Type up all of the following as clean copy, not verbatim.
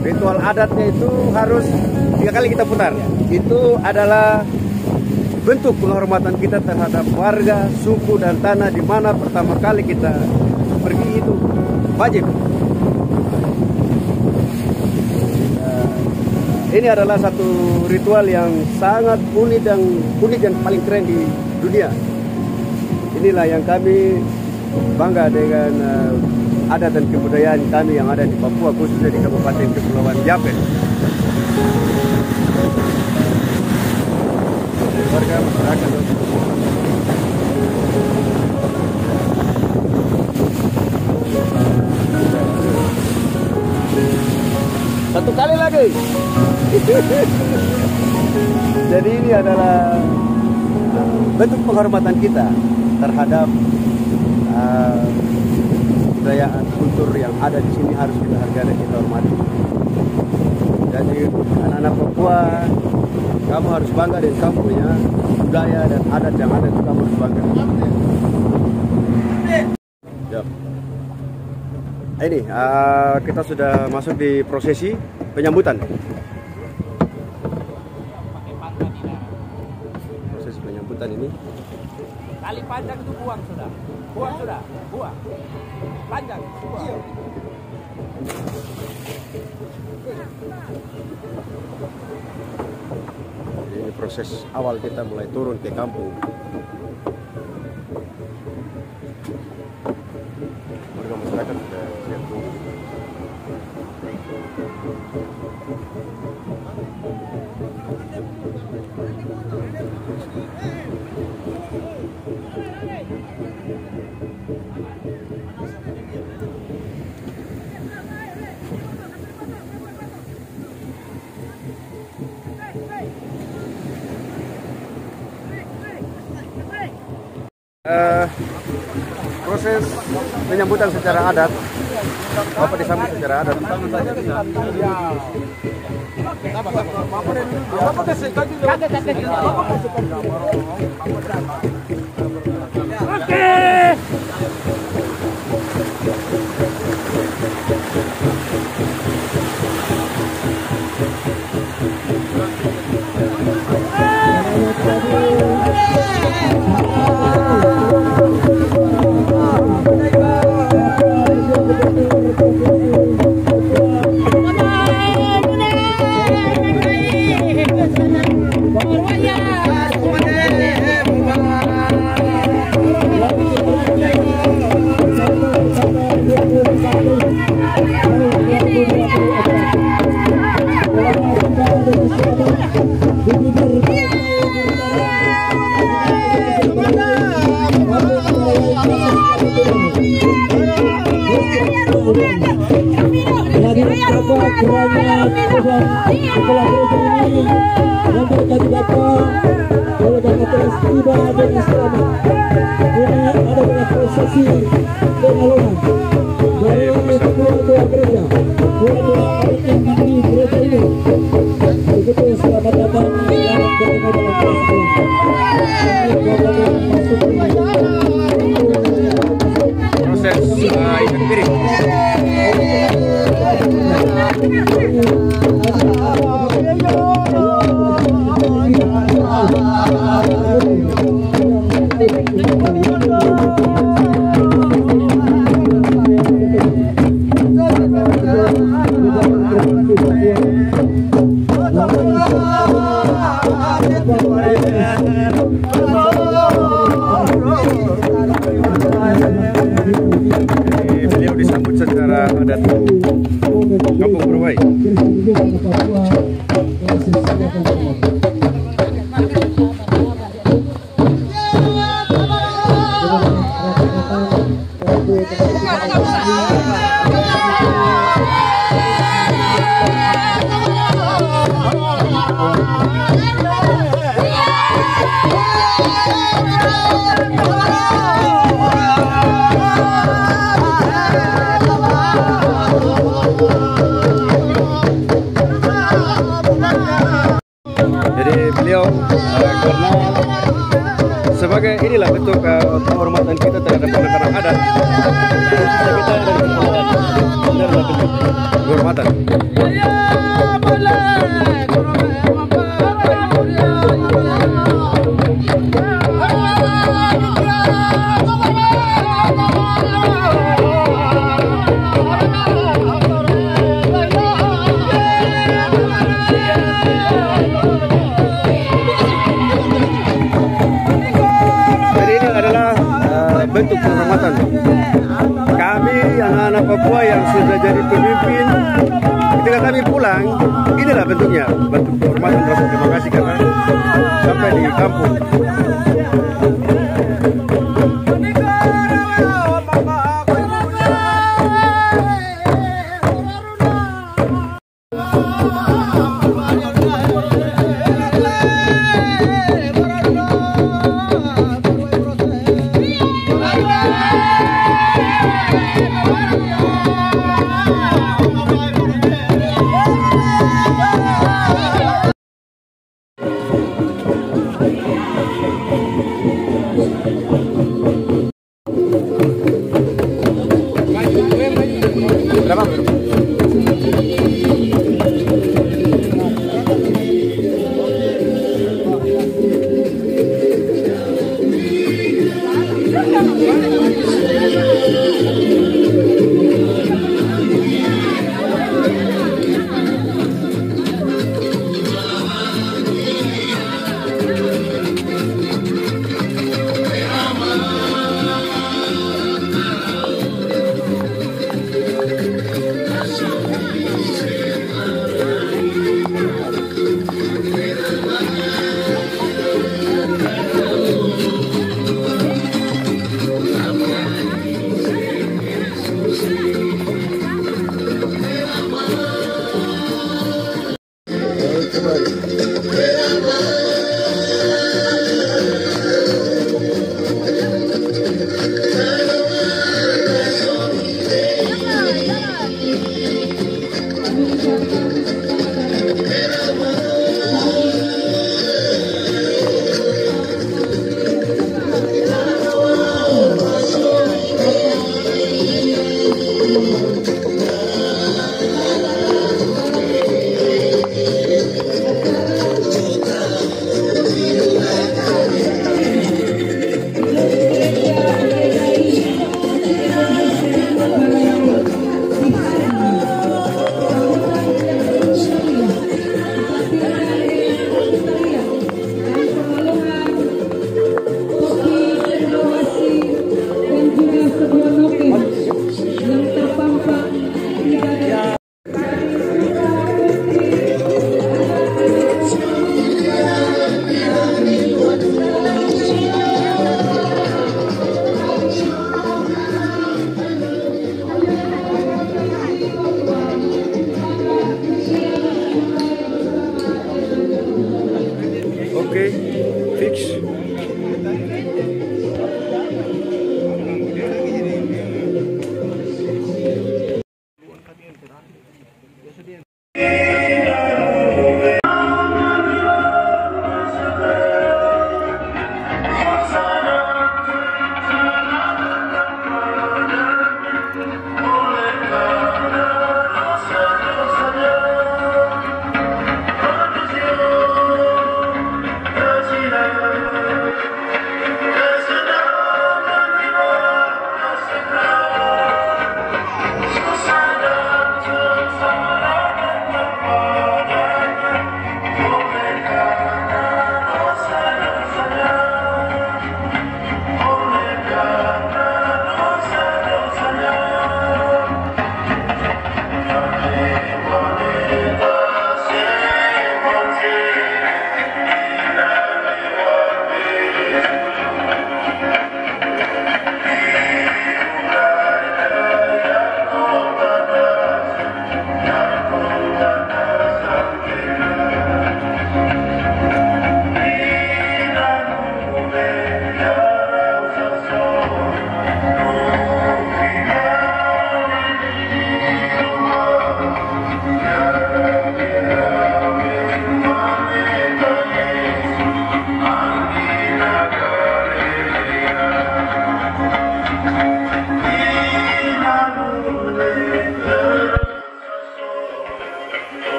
ritual adatnya itu harus 3 kali kita putar. Itu adalah bentuk penghormatan kita terhadap warga, suku, dan tanah di mana pertama kali kita pergi itu wajib. Ini adalah satu ritual yang sangat unik dan paling keren di dunia. Inilah yang kami bangga dengan adat dan kebudayaan kami yang ada di Papua, khususnya di Kabupaten Kepulauan Yapen. Warga masyarakat satu kali lagi. Jadi ini adalah bentuk penghormatan kita terhadap budaya kultur yang ada di sini, harus kita hargai dan kita hormati. Jadi anak-anak Papua, kamu harus bangga dengan kamu punya budaya dan adat yang ada, itu kamu harus bangga. Ya. Ini kita sudah masuk di prosesi penyambutan. Proses penyambutan ini. Tali panjang itu buang sudah, buang. Panjang, buang. Ini proses awal kita mulai turun ke kampung. Warga masyarakat sudah siap tunggu. Proses penyambutan secara adat, Bapak disambut secara adat. Beliau disambut secara adat Kampung Berwai. Jadi beliau karena sebagai inilah bentuk penghormatan kita terhadap anak-anak adat, kita dari kehormatan. Bentuk penghormatan kami anak-anak Papua yang sudah jadi pemimpin, ketika kami pulang, inilah bentuknya, bentuk penghormatan, rasa terima kasih karena sampai di kampung. Berapa?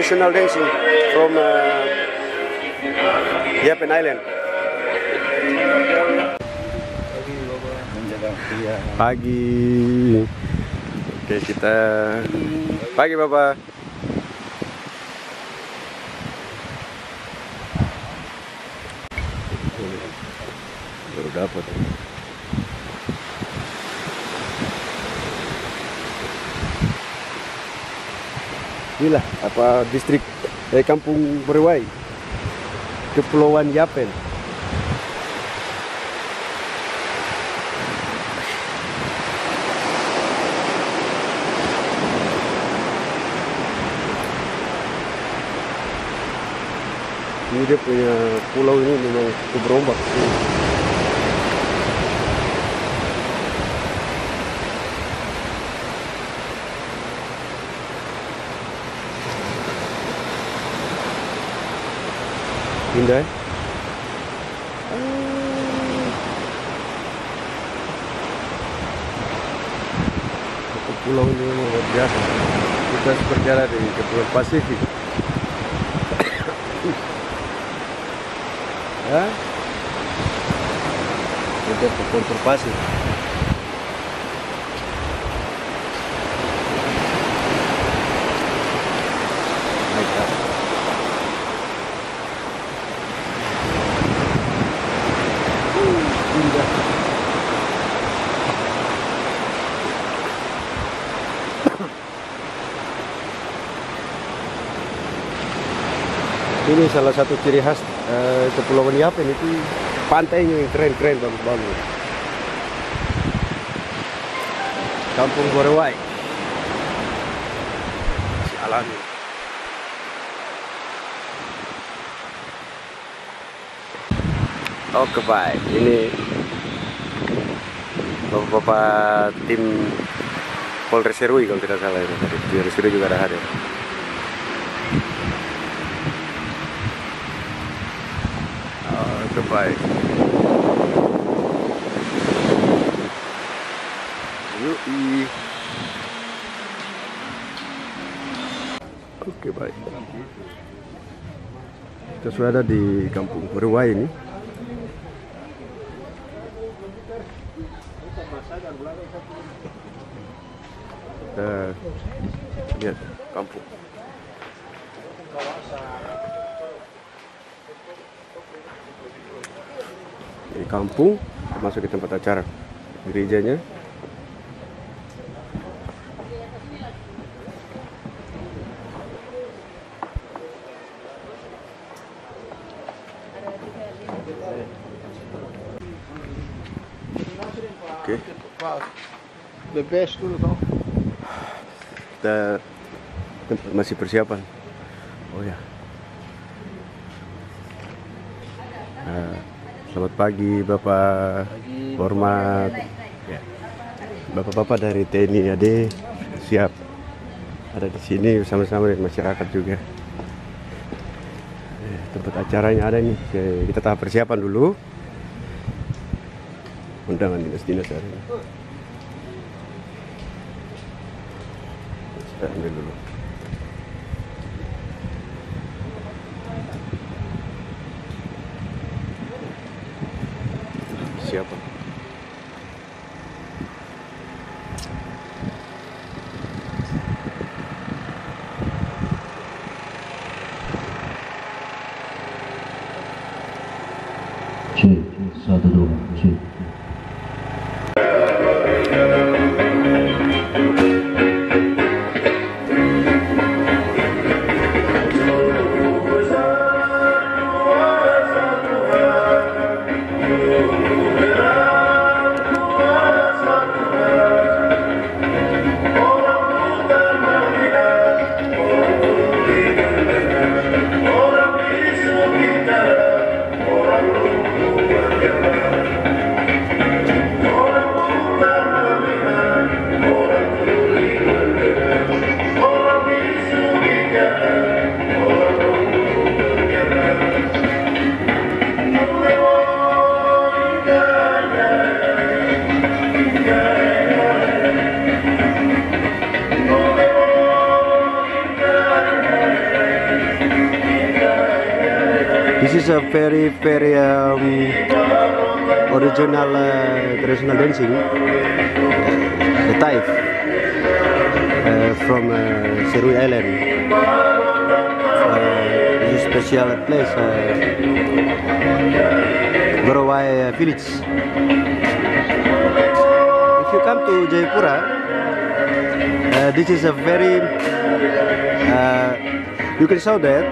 traditional dancing from Yapen Island. Pagi. Oke, kita pagi Bapak. Baru dapat. Inilah apa distrik Kampung Berwai, Kepulauan Yapen. Ini dia punya pulau ini memang cukup berombak. Indah. Pulau ini memang luar biasa. Kita seperti ada di Kepulauan Pasifik. Ya, untuk konservasi. Baiklah. Indah. Ini salah satu ciri khas Kepulauan Yapen itu pantainya yang keren-keren, bagus-bagus. Kampung Berwai, masih alami. Oke baik, ini bapak-bapak tim Polres Serui kalau tidak salah ini tadi. Di Serui juga ada hadir. Oke baik. Yui. Oke baik. Kita sudah ada di Kampung Berwai ini. Kita lihat kampung. Di kampung, masuk ke tempat acara gerejanya. Oke. The best dulu toh. Kita masih persiapan. Oh ya. Selamat pagi Bapak. Hormat. Ya. Bapak-bapak dari TNI AD siap ada di sini bersama-sama dengan masyarakat juga. Tempat acaranya ada nih. Kita tahap persiapan dulu. Undangan dinas-dinas hari ini. Kita ambil dulu. Siapa? Cek, 1, 2, cek. is a very original traditional dancing, the Taif from Serui Island. This is a special place, Gorowai village. If you come to Jayapura, this is a very you can show that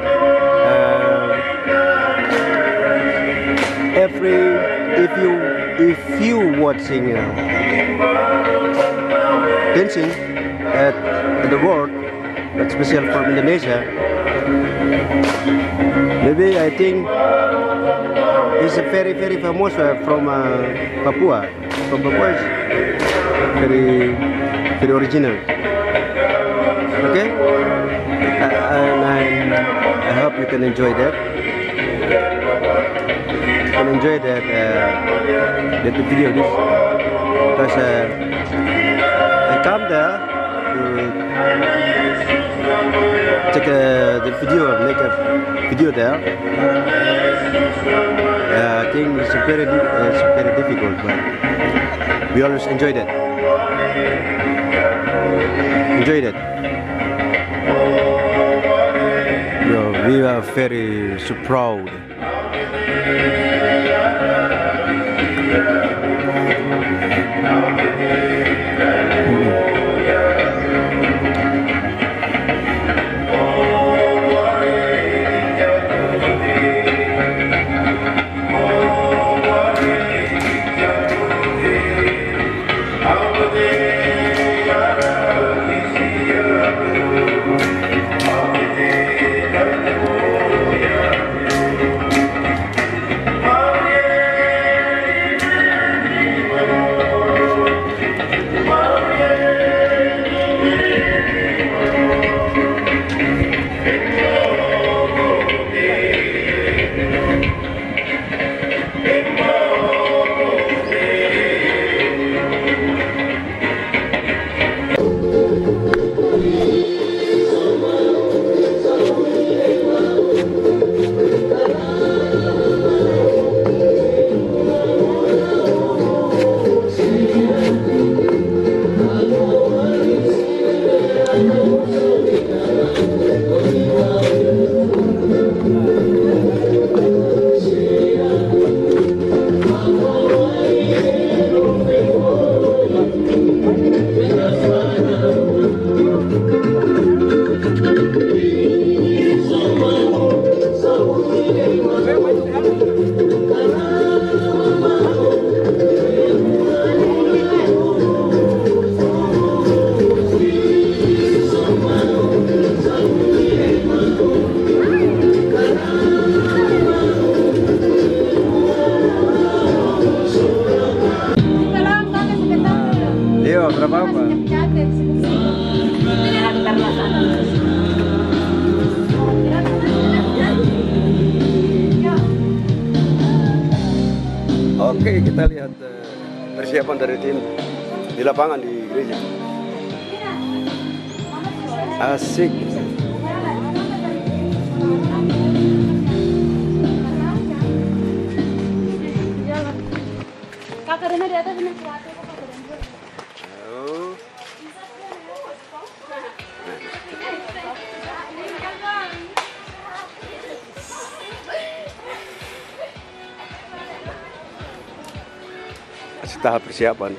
if you watching dancing at the world, especially from Indonesia, maybe I think it's a very famous from Papua. From Papua is very original. Okay, and I hope you can enjoy that. Enjoy that video this, because I come there to take the video, make a video there. I think it's very difficult, but we always enjoy that. Enjoy that. We are very so proud. Oke, kita lihat persiapan dari tim di lapangan di gereja. Asik. Kakak Rena di atas ini. Tahap persiapan.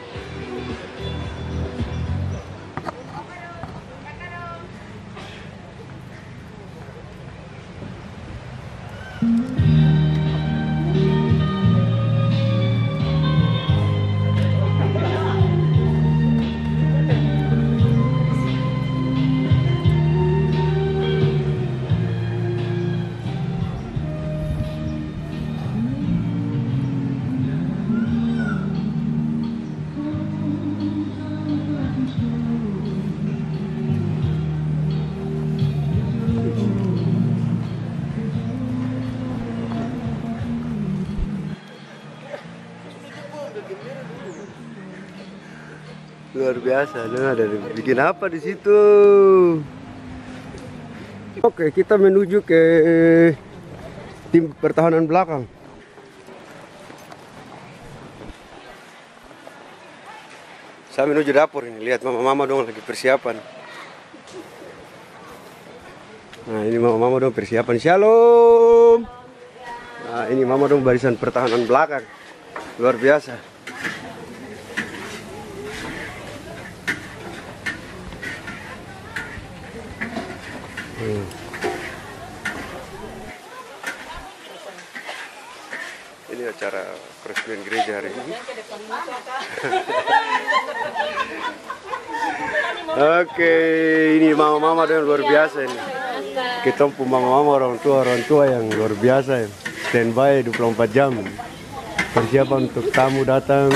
Luar biasa, nah, dari bikin apa di situ? Oke, kita menuju ke tim pertahanan belakang. Saya menuju dapur ini, lihat mama-mama dong lagi persiapan. Nah ini mama-mama dong persiapan. Shalom. Nah ini mama dong barisan pertahanan belakang. Luar biasa. Ini acara peresmian gereja hari ini. Oke, ini mama-mama yang luar biasa ini. Kita pun mama-mama orang tua yang luar biasa ya. Standby 24 jam. Persiapan untuk tamu datang.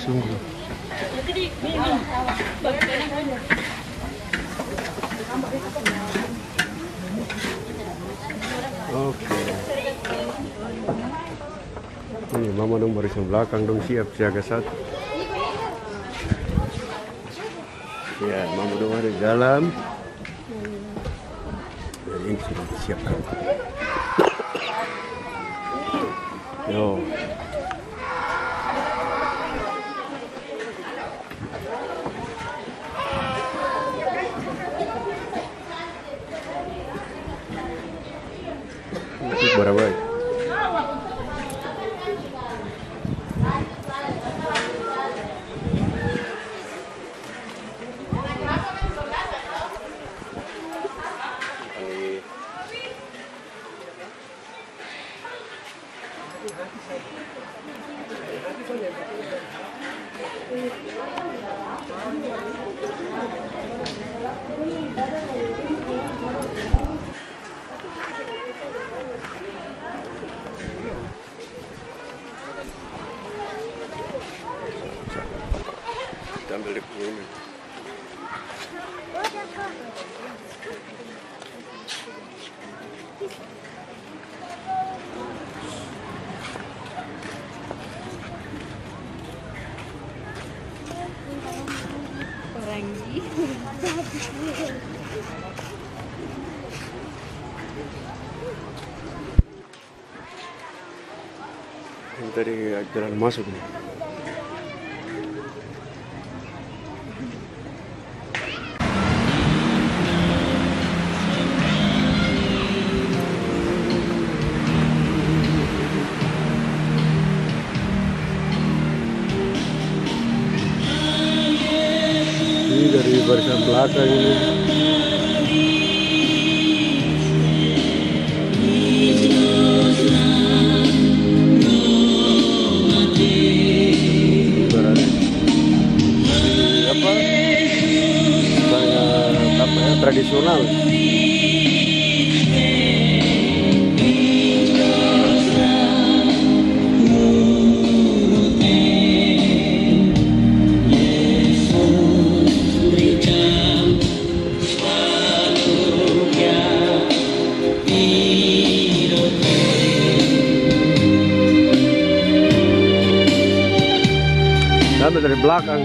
Sungguh. Oke. Ini mama dong barisan belakang dong siap siaga satu. Ya, mama dong ada di dalam. Dan ini sudah disiapkan. Yo. Barabai. Ambil di ini. Ini tadi jalan masuk nih. Dari barisan belakang ini. Apa ya, tradisional. Sampai dari belakang.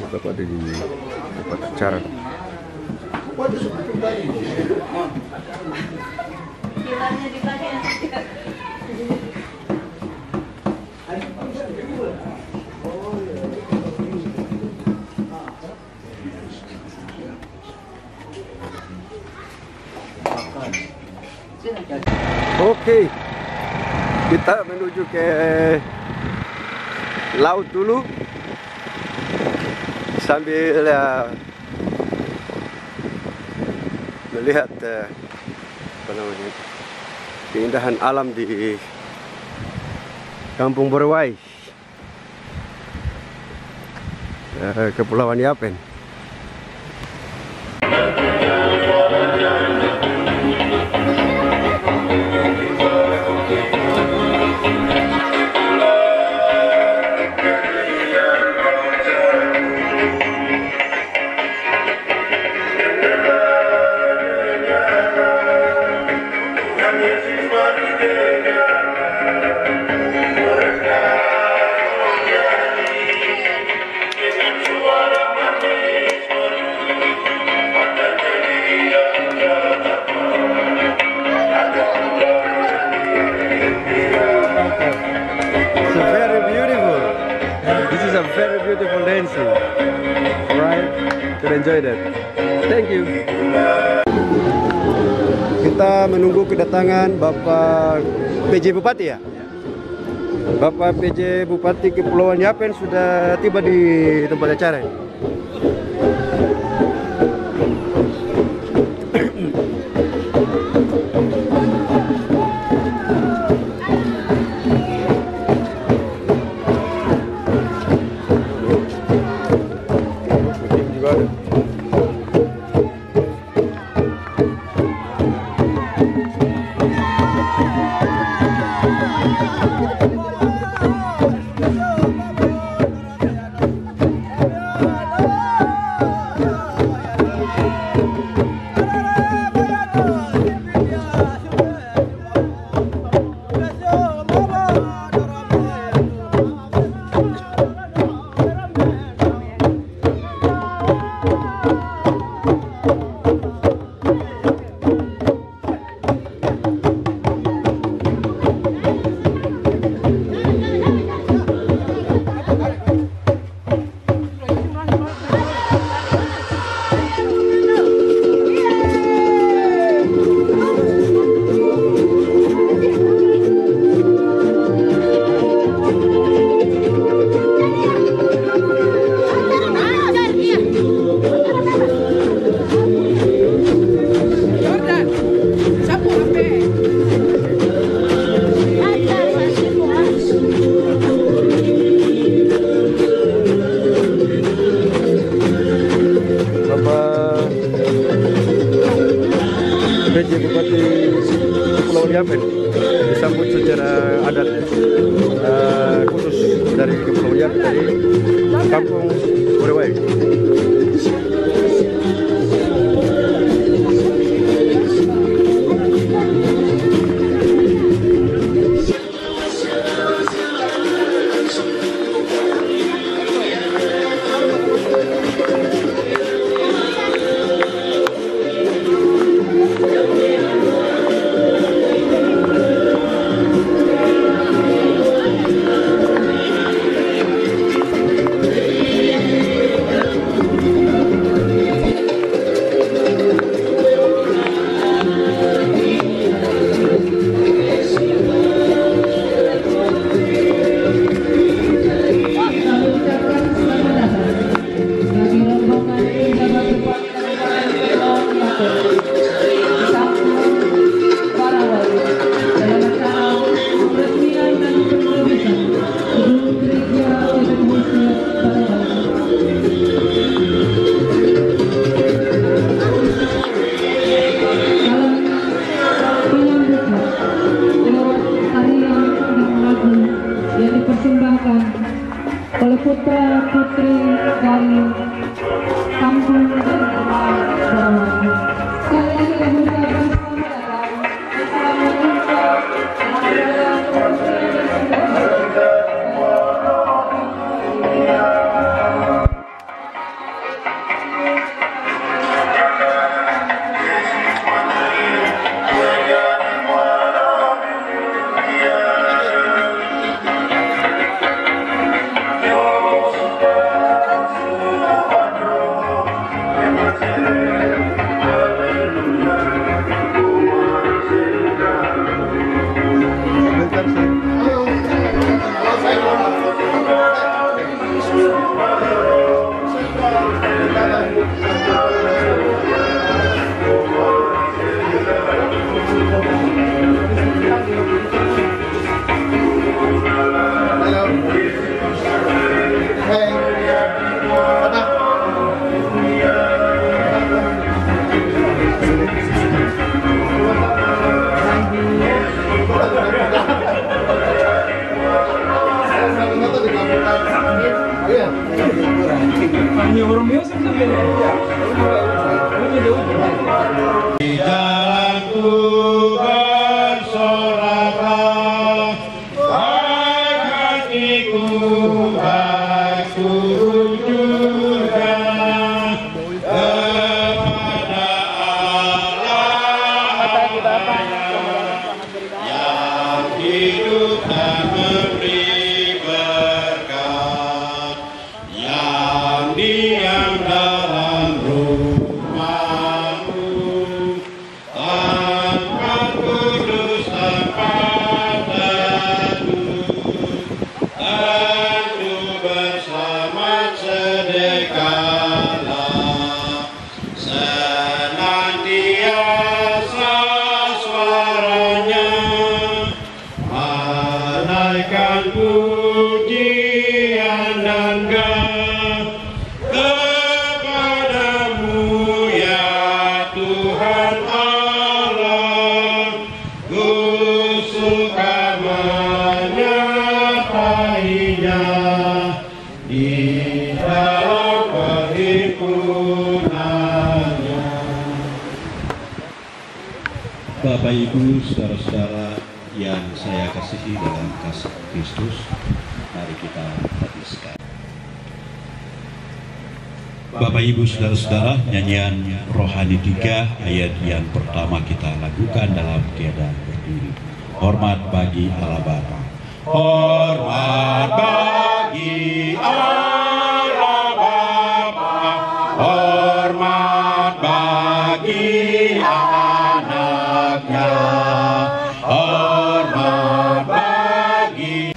Bapak ada di tempat acara. Oke, kita menuju ke laut dulu. Sambil melihat apa namanya, keindahan alam di Kampung Borowai. Kepulauan Yapen. Very beautiful dancing. Alright, you enjoy that. Thank you. Kita menunggu kedatangan Bapak PJ Bupati ya. Bapak PJ Bupati Kepulauan Yapen sudah tiba di tempat acara. PJ Bupati Kepulauan Yapen disambut secara adat khusus dari Kepulauan Yapen, dari Kampung Borewai. bersoraklah, baik hatiku, baik sujudkan kepada Allah yang hidup dan memberi berkat, yang diam dalam rumahmu, tempat kudus, tempat teduh, tentu bersama sedekahlah, senantiasa suaranya menaikkan pujian dan kepadamu ya Tuhan Allah. Ku suka menyertainya di dalam perhimpunannya. Bapak Ibu, saudara-saudara yang saya kasihi dalam kasih Kristus, mari kita habiskan. Bapak Ibu, saudara-saudara, nyanyian rohani 3 ayat yang pertama kita lakukan dalam keadaan berdiri. Hormat bagi Allah Bapa. Hormat bagi Allah Bapa. Hormat bagi anaknya. Hormat bagi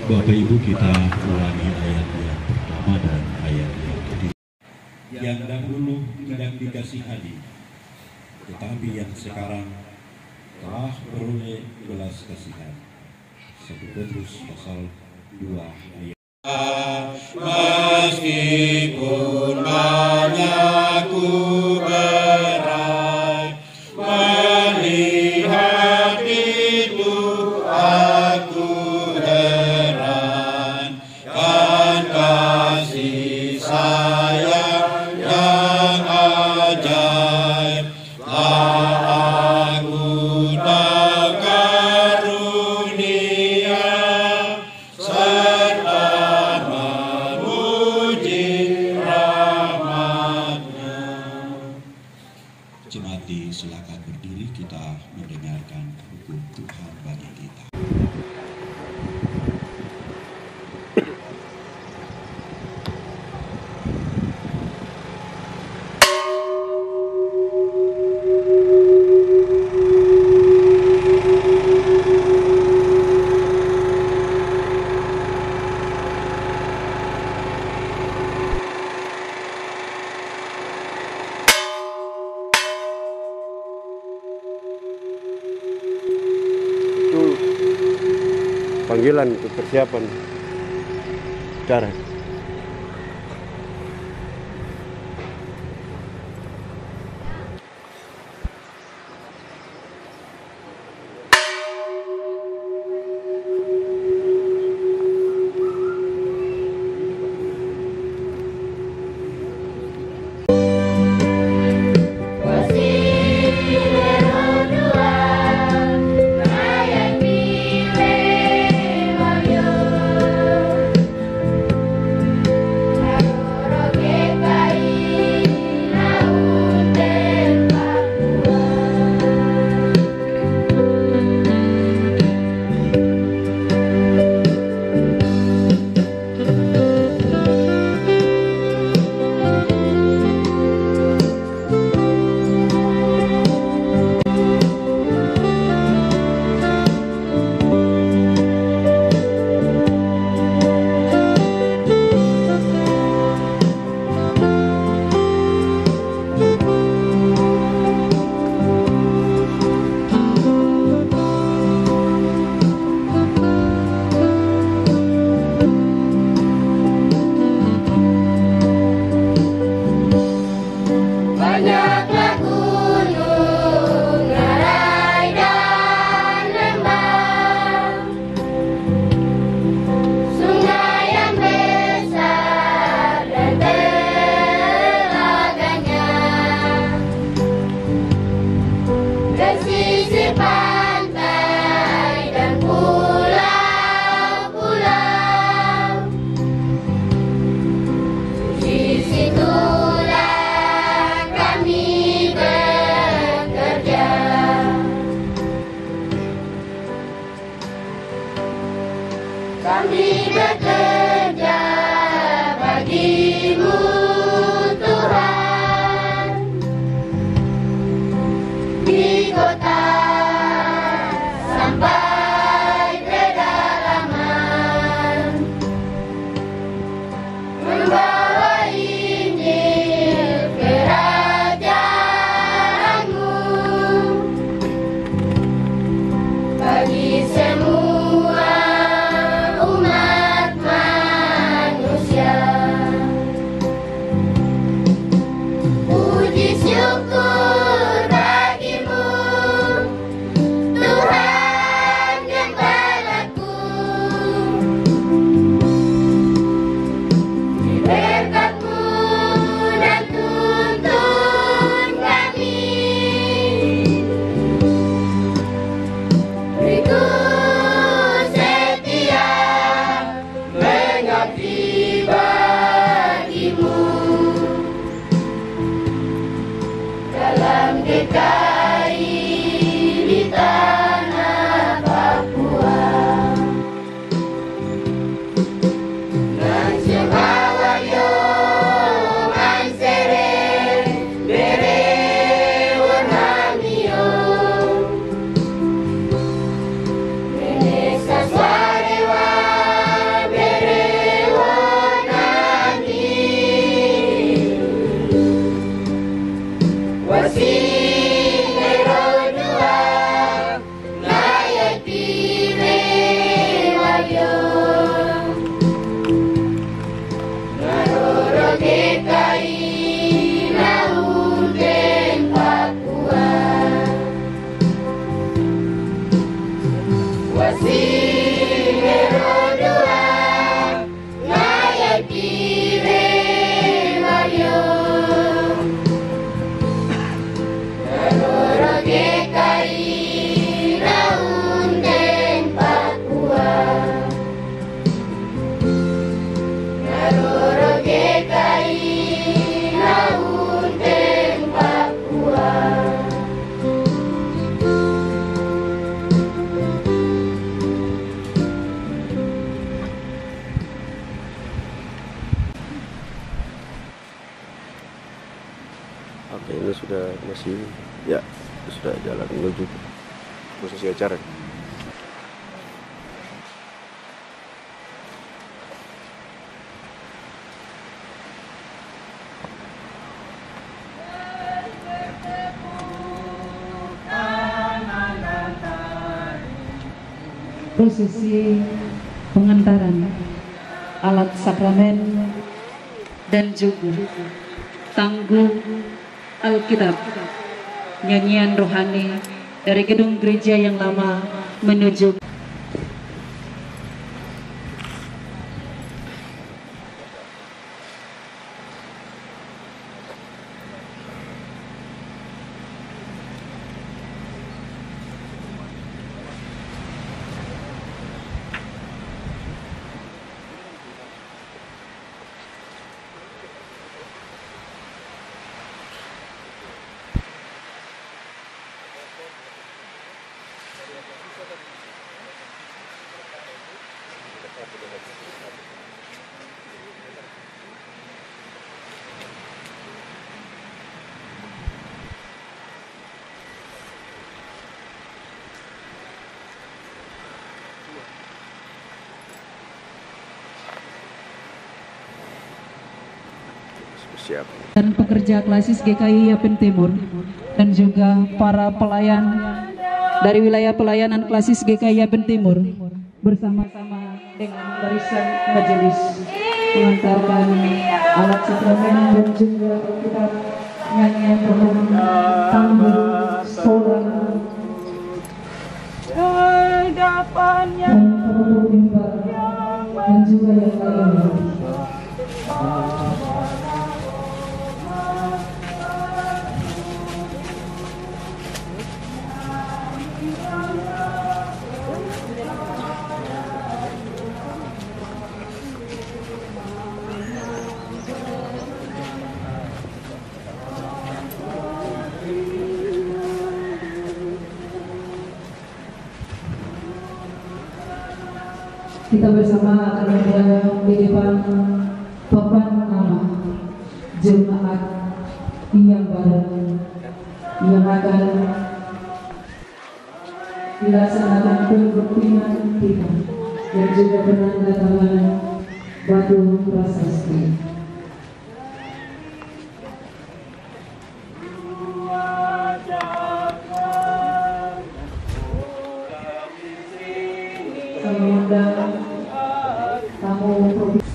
Bapak Ibu, kita ulangi ayat yang pertama dan ayat yang ketiga. Yang dahulu tidak dikasihani, tetapi yang sekarang telah beroleh belas kasihan. 1 Petrus pasal 2 ayat. Meskipun banyak ku berai, melihat itu aku heran, kan kasih sayang yang ajaib telah aku tahu karunia, serta memuji rahmat-Nya. Jemaati, silakan berdiri, kita mendengarkan hukum Tuhan bagi kita. Itu panggilan untuk persiapan cara. Oke, ini sudah sudah jalan menuju posisi acara. Prosesi pengantaran alat sakramen dan juga tangguh Alkitab, nyanyian rohani dari gedung gereja yang lama menuju siap. Dan pekerja klasis GKI Yapen Timur dan juga para pelayan dari wilayah pelayanan klasis GKI Yapen Timur bersama-sama dengan barisan majelis mengantarkan alat sakramen dan juga Alkitab, nyanyian rohani, tangguh soran dan perlu mimbar dan juga yang lainnya. kita bersama akan berada di depan papan nama jemaat yang baru yang akan dilaksanakan pembuktian kita dan juga penandatanganan batu prasasti. Saya mengundang tamu provinsi.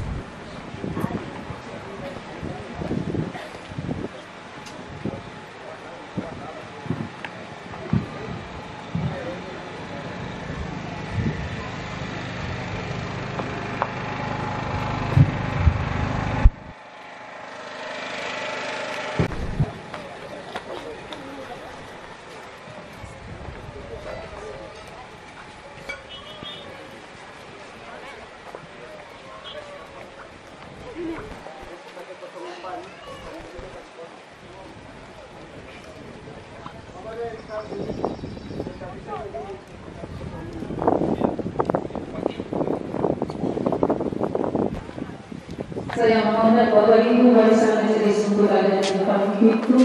Saya mengundang Bapak Ibu Warisan Majelis untuk ada di depan pintu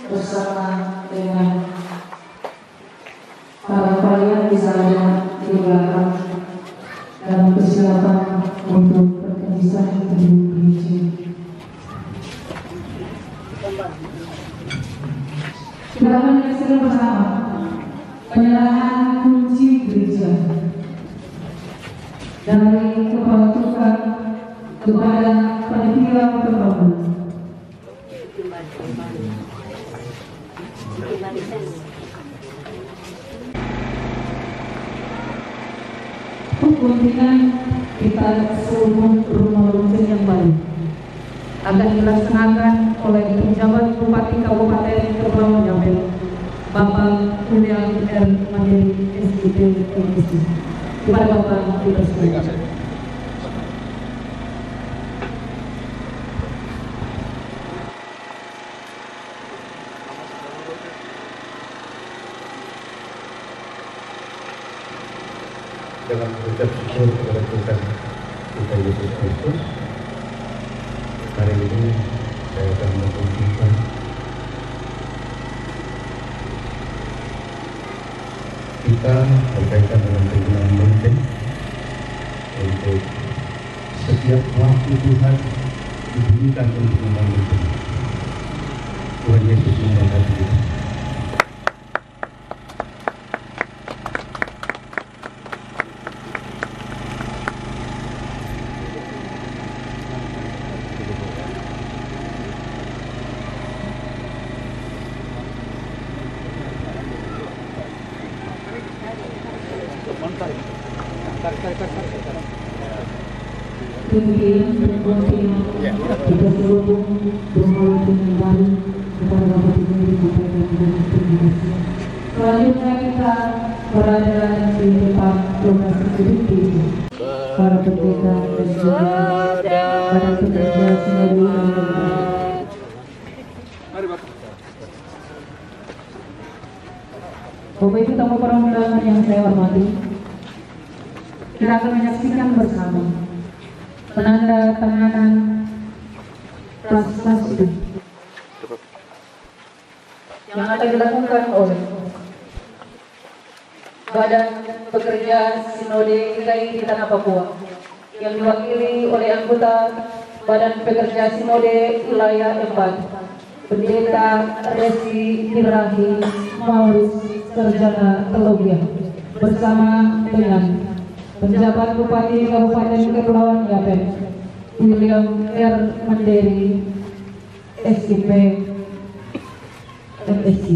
bersama dengan para pelayan di sana di belakang dalam persilakan untuk perkembangan di gereja. Kita akan menyaksikan bersama penyerahan kunci gereja dari Kepala Tukang kepada panitia pembangunan. Pembangunan kita seluruh rumah lonceng yang baru akan dilaksanakan oleh penjabat Bupati Kabupaten Kepulauan Yapen, Bapak Julian R. Mandiri SIP MSc. Kepada Bapak dipersilakan. Dalam ucap syukur kepada Tuhan kita Yesus Kristus, hari ini saya akan membagikan kita berkaitan dengan penggunaan lonceng untuk setiap waktu Tuhan dibunyikan untuk membangun Tuhan. Tuhan Yesus memberkati kita. Kemudian kita terhubung bermula dengan baru kepada Bapak Ibu disampaikan dengan terima kasih. Selanjutnya kita berada di depan lokasi gereja para pendeta dan juga para pekerja sinode yang berada. Bapak Ibu tamu para undangan yang saya hormati, kita akan menyaksikan bersama penanda tanganan prasasti yang akan dilakukan oleh Badan Pekerja Sinode GKI di Tanah Papua yang diwakili oleh anggota Badan Pekerja Sinode Wilayah 4, Pendeta Resi Ibrahim Maurus Sarjana Teologi bersama dengan Penjabat Bupati Kabupaten Kepulauan Yapen William R. Mandiri SIP MSc.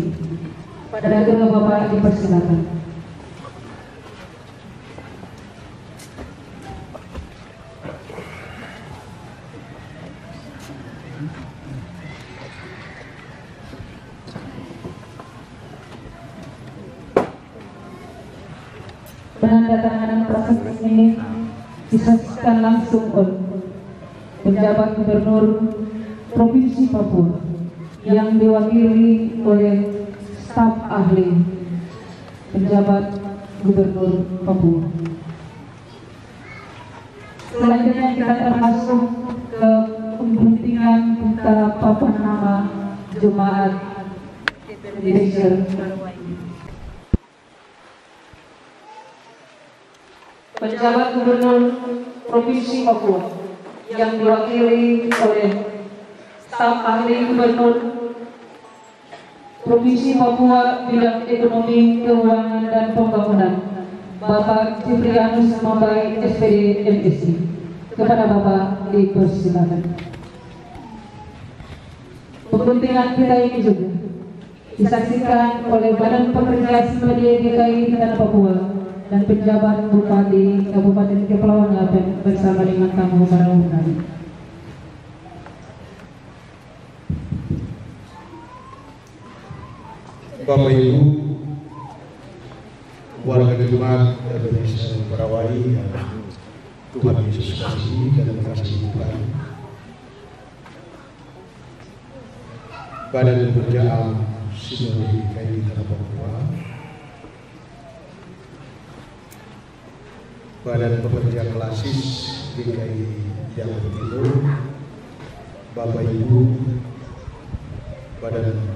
Pada kedua Bapak dipersilakan. Penandatanganan prasasti ini disaksikan langsung oleh Penjabat Gubernur Provinsi Papua yang diwakili oleh staf ahli Penjabat Gubernur Papua. Selanjutnya kita akan masuk ke pembentingan beberapa nama Jemaat Ebenezer. Penjabat Gubernur Provinsi Papua yang diwakili oleh staf ahli Gubernur Provinsi Papua bidang ekonomi, keuangan dan pembangunan, Bapak Ciprianus Mambai SPD MSI. Kepada Bapak dipersilakan. Pembentingan kita ini juga disaksikan oleh Badan Pekerja Swadaya DKI di Tanah Papua dan penjabat Bupati Kabupaten Kepulauan Yapen bersama dengan tamu para undangan. Bapak Ibu, warga Jemaat Ebenezer Barawai yang Tuhan Yesus kasihi dan mengasihi Tuhan, Badan Pekerjaan Swadaya DKI di Tanah Papua, Badan Pekerja Klasis DKI Jawa Timur, Bapak Ibu, Badan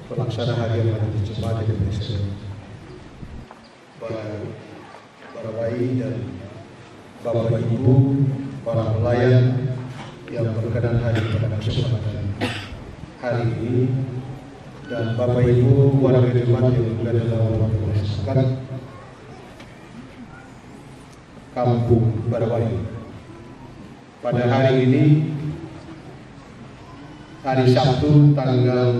Pelaksana Harian Majelis Jemaat Ebenezer Barawai dan Bapak Ibu, para pelayan yang berkenan hadir pada kesempatan hari ini, dan Bapak Ibu warga jemaat yang juga dalam masyarakat Kampung Barawai. Pada hari ini, hari Sabtu tanggal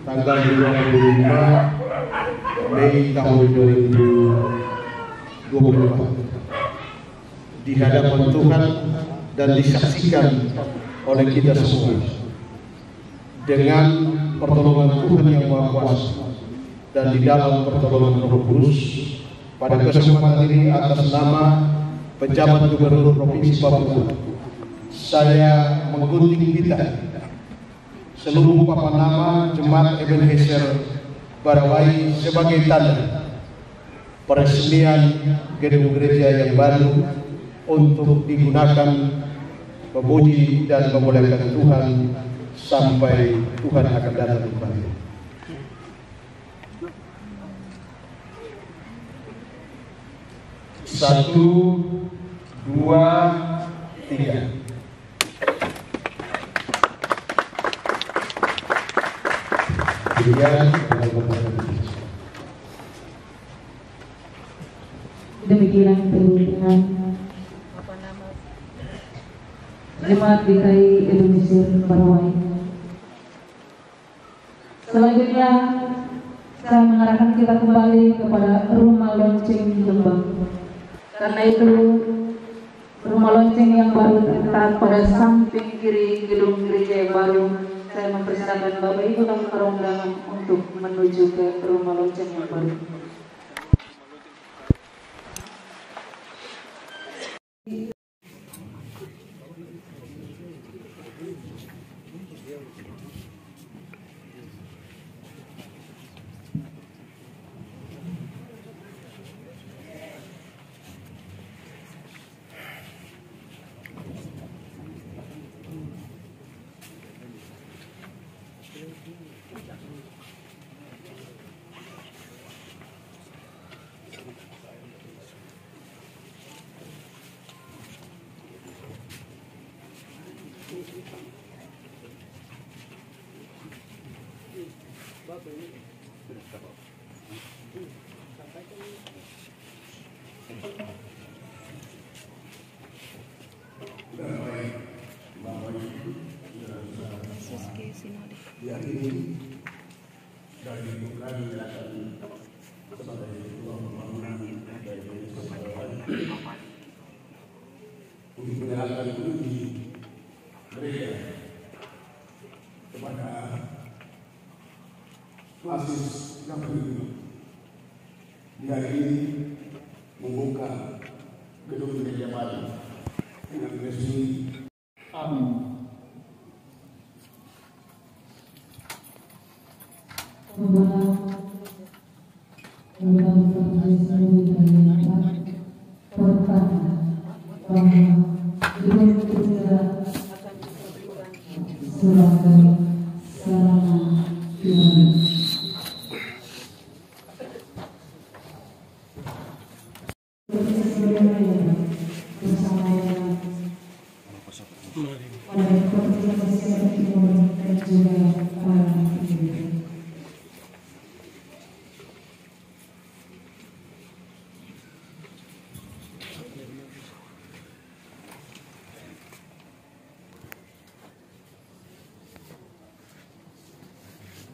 25 Mei tahun 2024, di hadapan Tuhan dan disaksikan oleh kita semua dengan pertolongan Tuhan yang Maha Kuasa dan di dalam pertolongan Roh Kudus. Pada kesempatan ini, atas nama penjabat Gubernur Provinsi Papua, saya menggunting pita seluruh papan nama Jemaat Ebenezer Barawai sebagai tanda peresmian gedung gereja yang baru untuk digunakan memuji dan memuliakan Tuhan sampai Tuhan akan datang kembali. Satu, dua, tiga. Demikian pembentingan Jemaat DKI Ebenezer Barawai. Selanjutnya saya mengarahkan kita kembali kepada rumah lonceng Lembang. Karena itu rumah lonceng yang baru terletak pada samping kiri gedung gereja yang baru. Saya mempersilakan Bapak Ibu tamu undangan untuk menuju ke rumah lonceng yang baru. Asis yang berdiri di hari ini membuka gedung gereja baru dengan resmi. Amin. Raya bersama dengan Wadah Komunitas Yapen Timur dan juga para pendidik.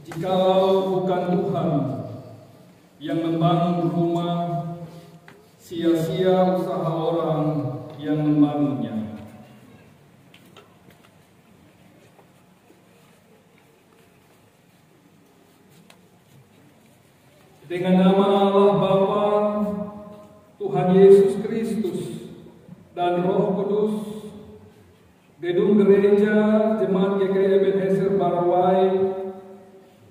Jikalau bukan Tuhan yang membangun rumah, sia-sia usaha orang yang membangunnya. Dengan nama Allah Bapa, Tuhan Yesus Kristus, dan Roh Kudus, gedung gereja Jemaat GKI Ebenezer Barawai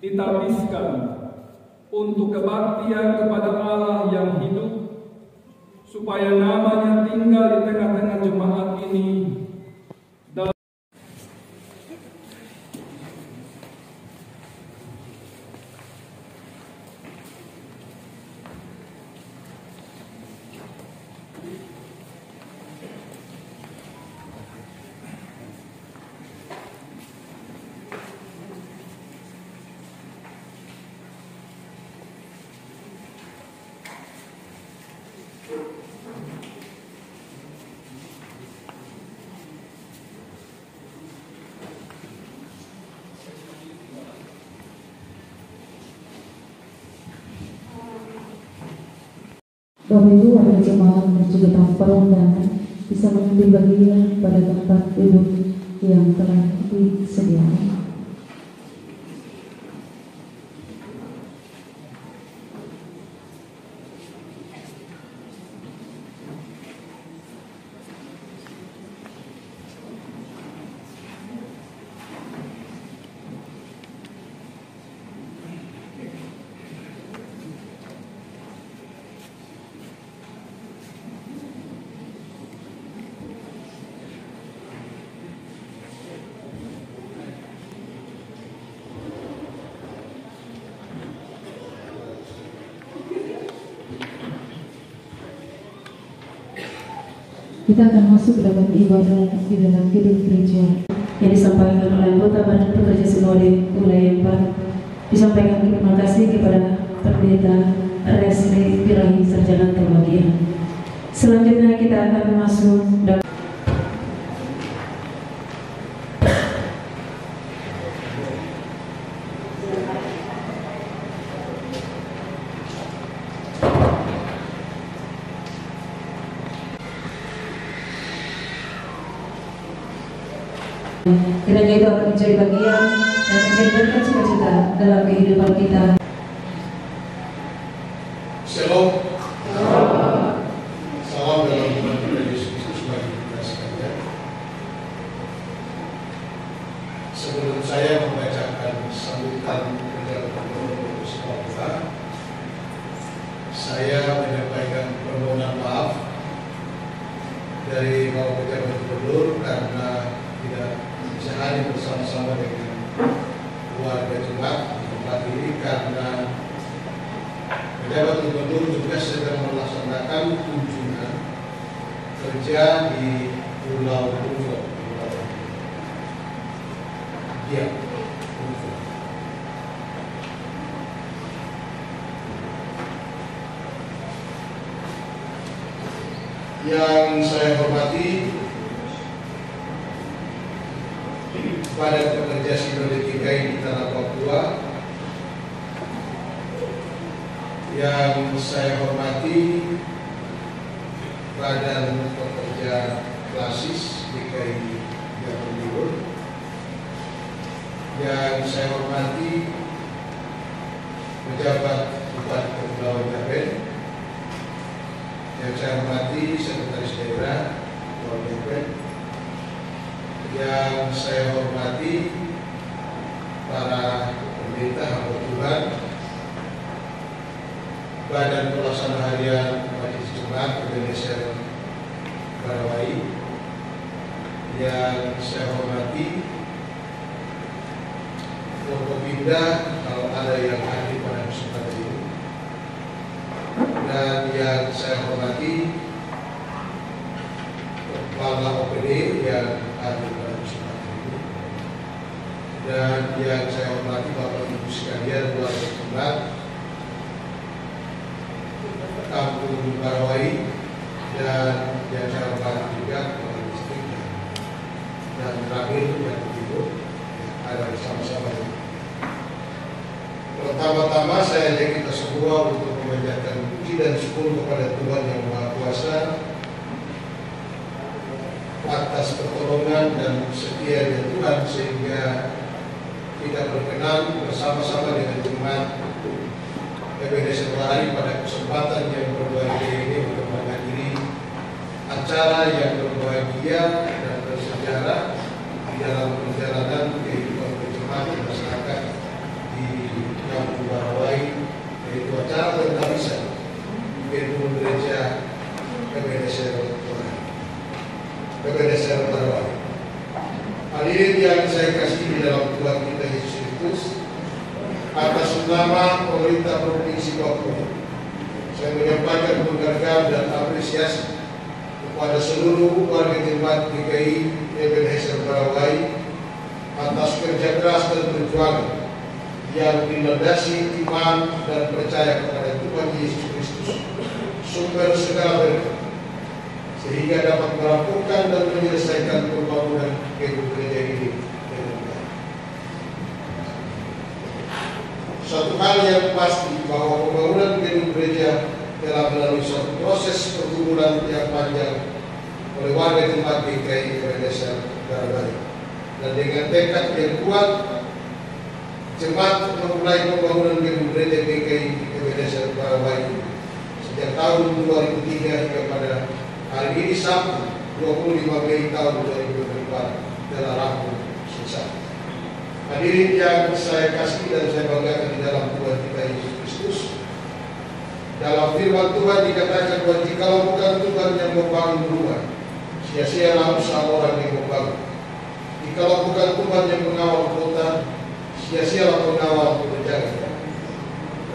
ditabiskan untuk kebaktian kepada Allah yang hidup, supaya namanya tinggal di tengah-tengah jemaat ini. Bapak Ibu warga jemaat dan juga tamu undangan bisa mengambil bagian pada tempat duduk yang telah disediakan. Kita akan masuk dalam ibadah di dalam gedung gereja yang disampaikan oleh anggota Badan Pekerja Sinode Wilayah 4. Disampaikan terima kasih kepada Pendeta Resli Pirahi Sarjana Teologi. Selanjutnya kita akan masuk dalam kiranya itu akan menjadi bagian dan menjadikan cita-cita dalam kehidupan kita. Shalom. Salam dalam nama Tuhan Yesus Kristus bagi kita sekalian. Sebelum saya membacakan sambutan kepada Bapak Sekolah, saya menyampaikan permohonan maaf dari Bapak Pejabat Gubernur karena tidak bisa hadir bersama-sama dengan keluarga jemaat di tempat ini karena Pejabat Gubernur juga sedang melaksanakan kunjungan kerja di Pulau Bungkok, Yang saya hormati Badan Pekerja Sinode GKI di Tanah Papua, yang saya hormati Badan Pekerja Klasis GKI Yapen Timur, yang saya hormati pejabat Bupati Kepulauan Yapen, yang saya hormati Sekretaris Daerah Kepulauan Yapen, yang saya hormati para pendeta hamba Tuhan, Badan Pelaksana Harian Majelis Jemaat Ebenezer Barawai, yang saya hormati Forkopimda kalau ada yang hadir pada kesempatan ini, dan yang saya hormati Kepala OPD yang hadir pada kesempatan ini, dan yang saya hormati Bapak Ibu sekalian, keluarga jemaat Kampung Barawai, dan yang saya hormati juga Kepala Distrik dan terakhir yang berikut ada bersama-sama. Pertama-tama saya ajak kita semua untuk memanjatkan puji dan syukur kepada Tuhan Yang Maha Kuasa atas pertolongan dan setianya Tuhan, sehingga kita berkenan bersama-sama dengan jemaat Ebenezer Bahari pada kesempatan yang berbahagia ini untuk menghadiri acara yang berbahagia dan bersejarah di dalam perjalanan kehidupan berjemaat masyarakat di Kampung Barawai, yaitu acara tentang misa di gedung gereja Ebenezer Barawai. Hadirin yang saya kasih di dalam Tuhan kita Yesus Kristus, atas nama pemerintah Provinsi Papua, saya menyampaikan penghargaan dan apresiasi kepada seluruh warga jemaat GKI Ebenezer Barawai atas kerja keras dan perjuangan yang dilandasi iman dan percaya kepada Tuhan Yesus Kristus, sumber segala berkat, sehingga dapat merampungkan dan menyelesaikan pembangunan gedung gereja ini dengan baik. Suatu hal yang pasti bahwa pembangunan gedung gereja telah melalui suatu proses pergumulan yang panjang oleh warga jemaat GKI Ebenezer Barawai, dan dengan tekad yang kuat jemaat memulai pembangunan gedung gereja GKI Ebenezer Barawai sejak tahun 2003 hingga pada hari ini Sabtu 25 Mei tahun 2024 telah rampung selesai. Hadirin yang saya kasih dan saya banggakan di dalam Tuhan kita Yesus Kristus, dalam firman Tuhan dikatakan bahwa jikalau bukan Tuhan yang membangun rumah, sia-sialah usaha orang yang membangun. Jikalau bukan Tuhan yang mengawal kota, sia-sialah pengawal berjaga.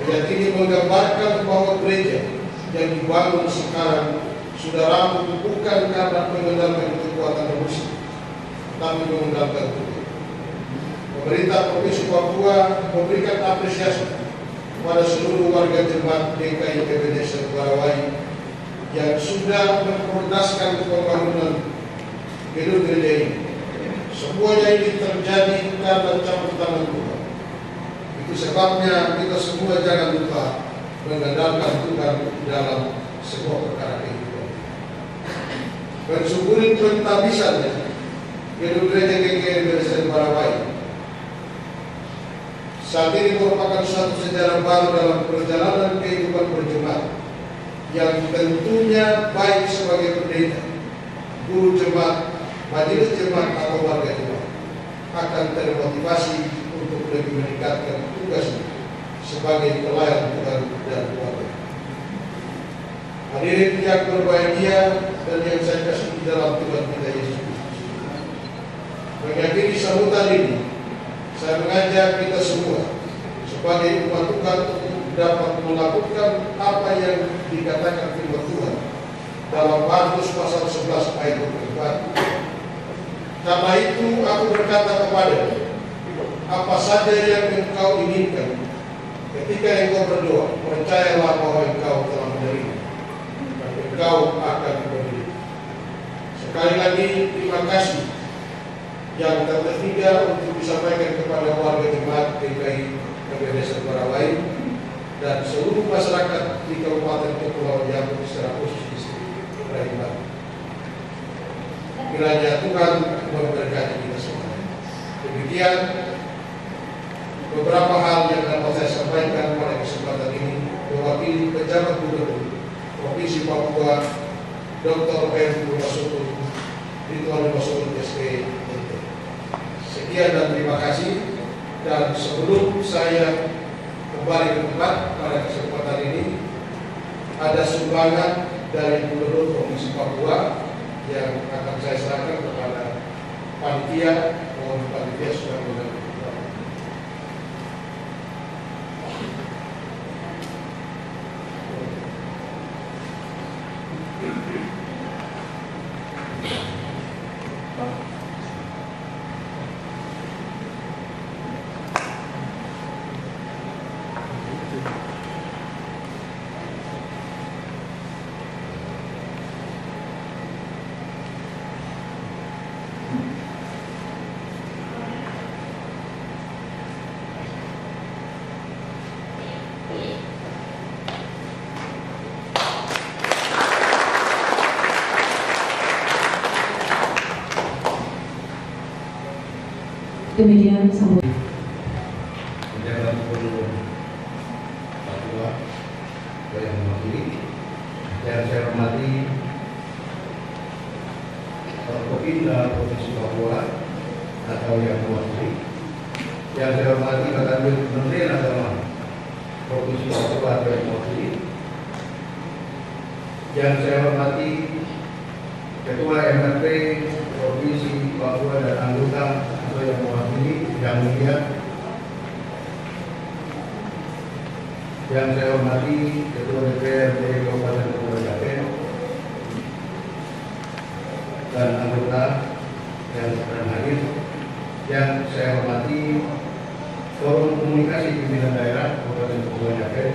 Ayat ini menggambarkan bahwa gereja yang dibangun sekarang sudah rampung bukan karena mengandalkan kekuatan manusia, tapi mengandalkan Tuhan. Pemerintah Provinsi Papua memberikan apresiasi kepada seluruh warga jemaat GKI Ebenezer Barawai yang sudah memprioritaskan pembangunan gedung gereja ini. Semuanya ini terjadi karena campur tangan Tuhan. Itu sebabnya kita semua jangan lupa mengandalkan Tuhan dalam semua perkara kehidupan. Mensyukuri pentabisannya gedung gereja GKI Ebenezer Barawai saat ini merupakan suatu sejarah baru dalam perjalanan kehidupan berjemaat yang tentunya baik sebagai pendeta, guru jemaat, majelis jemaat atau warga jemaat akan termotivasi untuk lebih meningkatkan tugasnya sebagai pelayan Tuhan dan keluarga. Hadirin yang berbahagia dan yang saya kasih di dalam Tuhan kita Yesus Kristus, mengakhiri sambutan ini, saya mengajak kita semua sebagai umat Tuhan untuk dapat melakukan apa yang dikatakan firman Tuhan dalam Markus pasal 11 ayat 24. Karena itu aku berkata kepadamu, apa saja yang engkau inginkan ketika engkau berdoa, percayalah bahwa engkau telah menerima dan engkau akan diberi. Sekali lagi terima kasih yang terketiga untuk disampaikan kepada warga jemaat GKI Ebenezer Barawai dan seluruh masyarakat di Kabupaten Kepulauan Riau secara khusus distrik Raimbaru. Kiranya Tuhan memberkati kita semua. Demikian beberapa hal yang dapat saya sampaikan pada kesempatan ini mewakili pejabat gubernur Provinsi Papua Dr. Heru Masukun Ridwan Masukun SK. Sekian dan terima kasih. Dan sebelum saya kembali ke tempat pada kesempatan ini, ada sumbangan dari Gubernur Provinsi Papua yang akan saya serahkan kepada panitia. Mohon panitia sudah mendengar. Demikian sambutan. Menjabat Gubernur Papua yang mewakili, yang saya hormati Forkopimda Provinsi Papua atau yang mewakili, yang saya hormati Kadambir Menteri Agama Provinsi Papua atau yang mewakili, yang saya hormati Ketua MRT Provinsi Papua dan anggota atau yang mewakili, yang mulia, yang saya hormati Ketua DPRD Kabupaten Kepulauan Yapen dan anggota yang sedang hadir, yang saya hormati Forum Komunikasi Pimpinan Daerah Kabupaten Kepulauan Yapen,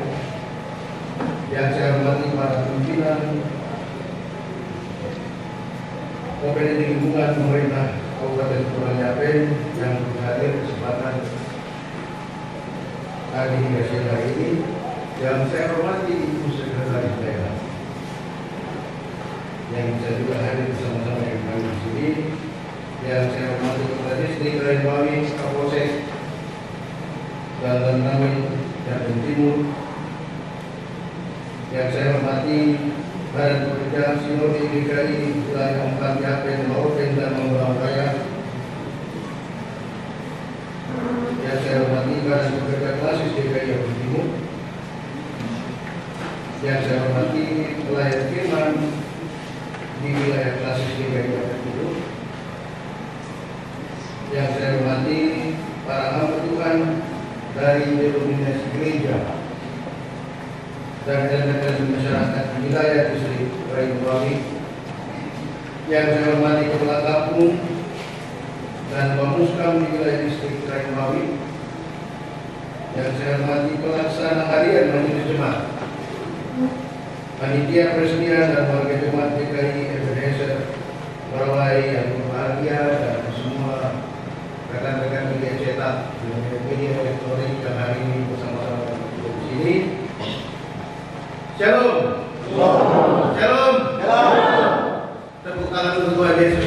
yang saya hormati para pimpinan Komite Lingkungan Pemerintah Kabupaten Kepulauan Yapen yang hadir kesempatan hari ini, yang saya hormati Ibu Sekretaris Daerah yang saya juga hadir bersama-sama dengan kami di sini, yang saya hormati Kepala Distrik Rainbawi Kapolsek dan Ramai Yapen Timur, yang saya hormati Badan Pekerjaan Sinode DKI wilayah 4 Yapen, Maupen dan Mamberang Raya, yang saya hormati Badan Pekerja Klasis DKI Yapen Timur, yang saya hormati pelayan firman di wilayah Klasis DKI Yapen Timur, yang saya hormati para hamba Tuhan dari denominasi gereja dan elemen masyarakat di wilayah distrik Rainbawi, yang saya hormati Kepala Kampung dan Bamuskam di wilayah distrik Rainbawi, yang saya hormati pelaksana harian Majelis Jemaat, panitia persediaan dan warga jemaat DKI Ebenezer Barawai yang berbahagia, dan semua rekan-rekan media cetak dan media elektronik yang hari ini bersama-sama di sini. Shalom. Shalom. Tepuk tangan untuk Tuhan Yesus.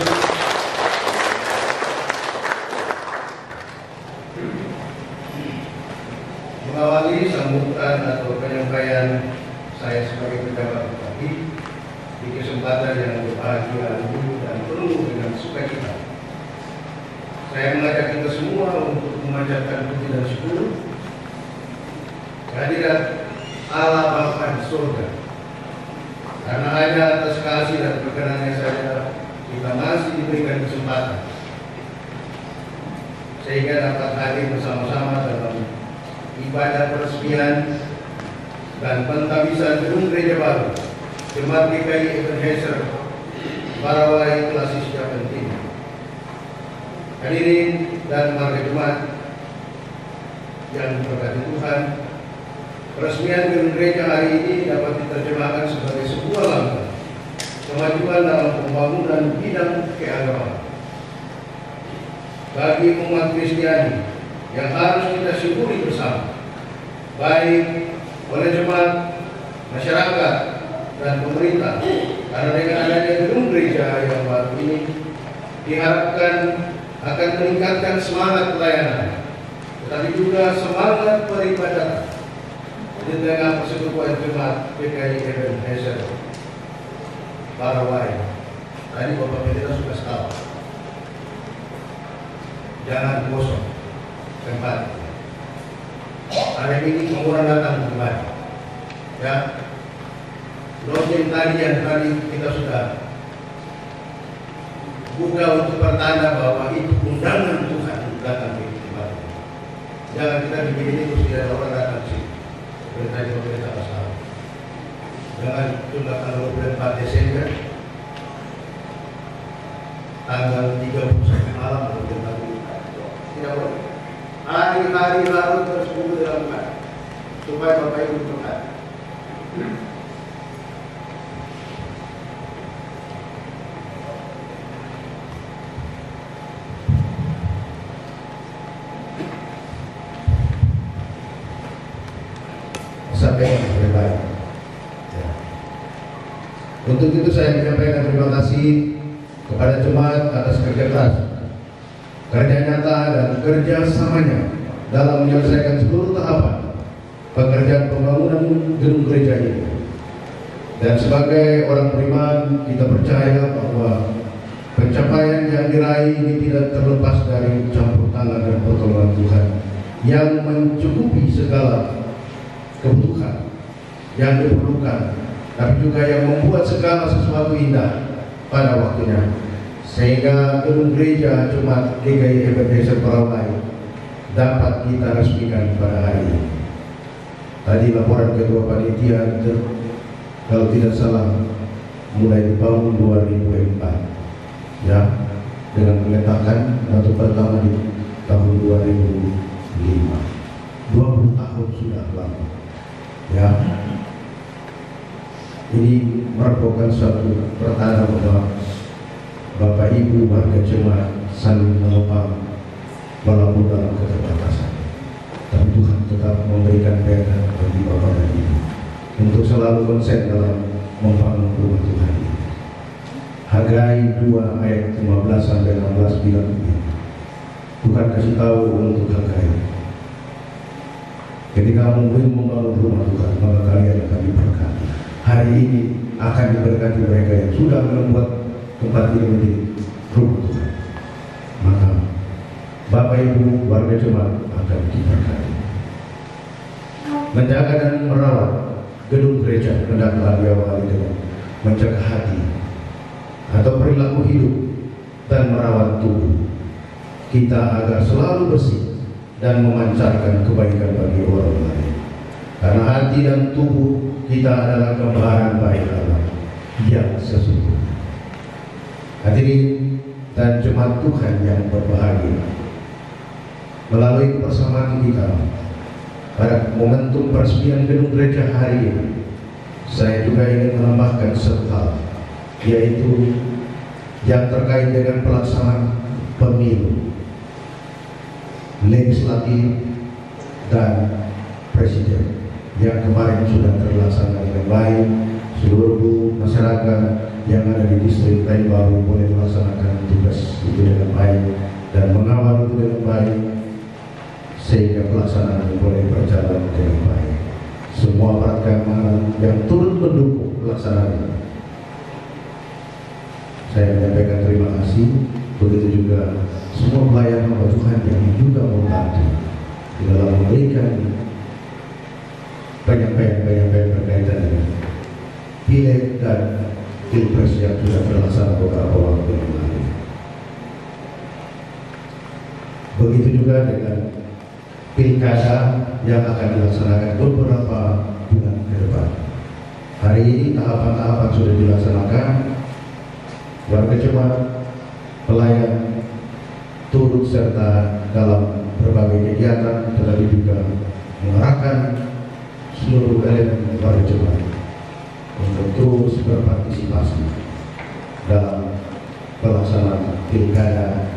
Mengawali sambutan atau penyampaian saya sebagai pejabat bupati di kesempatan yang berbahagia ini dan penuh dengan sukacita, saya mengajak kita semua untuk memanjatkan puji dan syukur kehadirat Allah Bapa di surga, karena hanya atas kasih dan perkenannya saja kita masih diberikan kesempatan sehingga dapat hadir bersama-sama dalam ibadah peresmian dan pentabisan gedung gereja baru Jemaat DKI Ebenezer Barawai Klasis Yapen Timur. Hadirin dan warga jemaat yang berkati Tuhan, peresmian gedung gereja hari ini dapat diterjemahkan sebagai sebuah langkah kemajuan dalam pembangunan bidang keagamaan bagi umat Kristiani yang harus kita syukuri bersama, baik oleh jemaat, masyarakat, dan pemerintah, karena dengan adanya gedung gereja yang baru ini diharapkan akan meningkatkan semangat pelayanan, tetapi juga semangat peribadatan di tengah persekutuan jemaat DKI Ebenezer Barawai. Tadi Bapak Pendeta sudah tahu, jangan kosong tempat. Hari ini orang datang kembali, ya. Lonceng tadi yang tadi kita sudah buka untuk pertanda bahwa itu undangan Tuhan datang ke tempat. Jangan kita bikin ini terus tidak ada orang datang sih. Seperti tadi pemerintah pasal. Jangan tunda tanggal 24 Desember, tanggal 31 malam atau tidak boleh. Hari-hari lalu terus kumpul dalam kan, supaya Bapak Ibu berkat. Sampai yang baik. Ya. Untuk itu saya menyampaikan terima kasih kepada jemaat atas kerja keras kerja nyata dan kerjasamanya dalam menyelesaikan seluruh tahapan pekerjaan pembangunan gedung gereja ini. Dan sebagai orang beriman, kita percaya bahwa pencapaian yang diraih ini tidak terlepas dari campur tangan dan pertolongan Tuhan yang mencukupi segala kebutuhan yang diperlukan, tapi juga yang membuat segala sesuatu indah pada waktunya, sehingga gedung gereja Jemaat GKI Ebenezer Paraulai dapat kita resmikan pada hari ini. Tadi laporan ketua panitia, kalau tidak salah, mulai di tahun 2004, ya, dengan peletakan batu pertama di tahun 2005. 20 tahun sudah lama, ya. Ini merupakan suatu pertanda bahwa Bapak Ibu warga jemaat saling menopang walaupun dalam keterbatasan. Tapi Tuhan tetap memberikan berkat bagi Bapak dan Ibu untuk selalu konsen dalam membangun rumah Tuhan ini. Hagai 2 ayat 15 sampai 16 bilang begini. Tuhan kasih tahu untuk Hagai, ketika kamu ingin membangun rumah Tuhan, maka kalian akan diberkati. Hari ini akan diberkati mereka yang sudah membuat tempat ini menjadi rumah Tuhan. Maka Bapak Ibu warga jemaat akan diberkati. Menjaga dan merawat gedung gereja hendaklah diawali dengan menjaga hati atau perilaku hidup dan merawat tubuh kita agar selalu bersih dan memancarkan kebaikan bagi orang lain. Karena hati dan tubuh kita adalah gambaran baik Allah yang sesungguhnya. Hadirin dan jemaat Tuhan yang berbahagia, melalui kebersamaan kita pada momentum peresmian gedung gereja hari ini, saya juga ingin menambahkan satu hal, yaitu yang terkait dengan pelaksanaan pemilu legislatif dan presiden yang kemarin sudah terlaksana dengan baik. Seluruh masyarakat yang ada di distrik Lain Baru boleh melaksanakan tugas itu dengan baik dan mengawal itu dengan baik, sehingga pelaksanaan boleh berjalan dengan baik. Semua aparat keamanan yang turut mendukung pelaksanaan ini, saya menyampaikan terima kasih. Begitu juga semua pelayan hamba Tuhan yang juga membantu di dalam memberikan penyampaian berkaitan dengan pileg dan pilpres yang sudah terlaksana beberapa waktu yang lalu. Begitu juga dengan pilkada yang akan dilaksanakan beberapa bulan ke depan. Hari ini tahapan-tahapan sudah dilaksanakan. Warga jemaat pelayan turut serta dalam berbagai kegiatan, tetapi juga mengarahkan seluruh elemen warga jemaat untuk terus berpartisipasi dalam pelaksanaan pilkada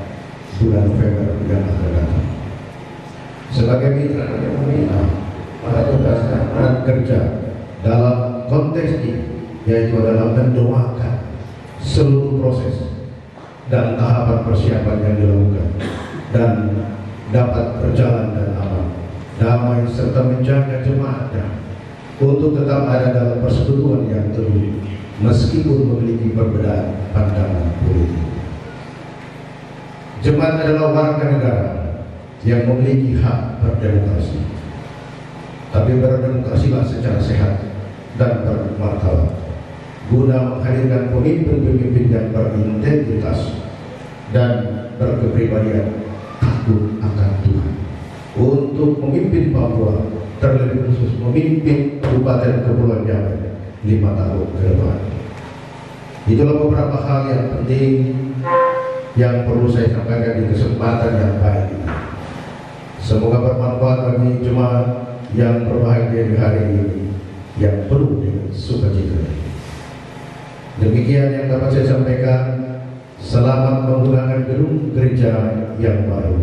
bulan November yang akan datang. Sebagai mitra dan pemerintah, para tugas dan peran kerja dalam konteks ini yaitu adalah mendoakan seluruh proses dan tahapan persiapan yang dilakukan dan dapat berjalan dan aman, damai, serta menjaga jemaatnya untuk tetap ada dalam persekutuan yang teruji meskipun memiliki perbedaan pandangan politik. Jemaat adalah warga negara yang memiliki hak berdemokrasi, tapi berdemokrasilah secara sehat dan bermartabat, guna menghadirkan pemimpin-pemimpin yang berintegritas dan berkepribadian takut akan Tuhan untuk memimpin Papua, terlebih khusus memimpin Kabupaten Kepulauan Yapen 5 tahun ke depan. Itulah beberapa hal yang penting yang perlu saya sampaikan di kesempatan yang baik ini. Semoga bermanfaat bagi jemaat yang berbahagia di hari ini yang penuh dengan sukacita. Demikian yang dapat saya sampaikan. Selamat menggunakan gedung gereja yang baru.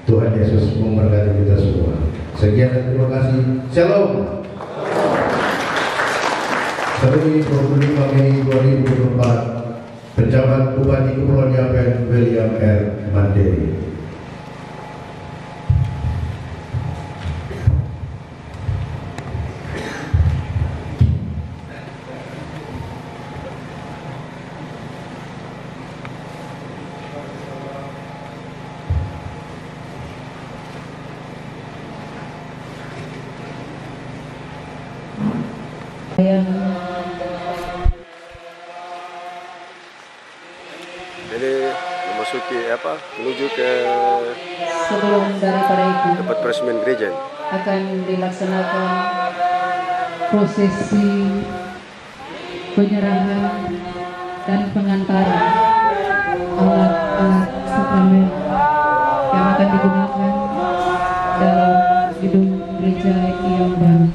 Tuhan Yesus memberkati kita semua. Sekian dan terima kasih. Shalom. Hari 25 Mei 2024, Penjabat Bupati Kepulauan Yapen William R. Mandiri. Jadi menuju ke sebelum daripada itu tempat peresmian gereja akan dilaksanakan prosesi penyerahan dan pengantaran alat-alat sakramen yang akan digunakan dalam gedung gereja yang baru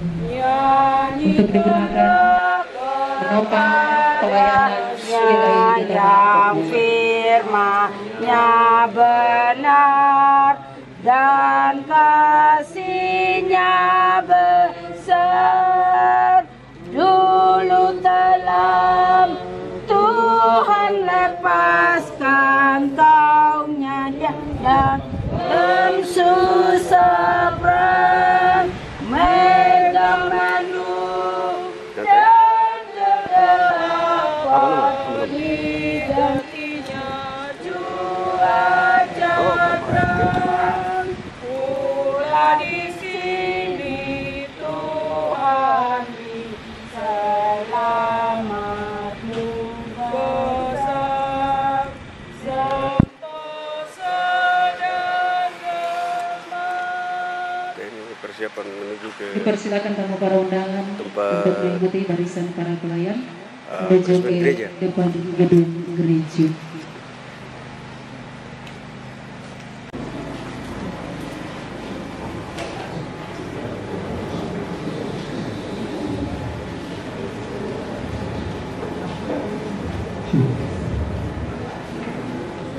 untuk digunakan menopang pelayanan GKI yang firman-Nya benar dan kasih-Nya besar. Dulu telah Tuhan lepaskan kaum-Nya dan susah perang megang penuh dan gelap digantinya cuaca terang. Pula di sini Tuhan selamatmu besar sentosa dan gemas. Ini persiapan menuju ke Dipersilakan tamu para undangan tempat untuk mengikuti barisan para pelayan menuju ke gereja. depan gedung gereja.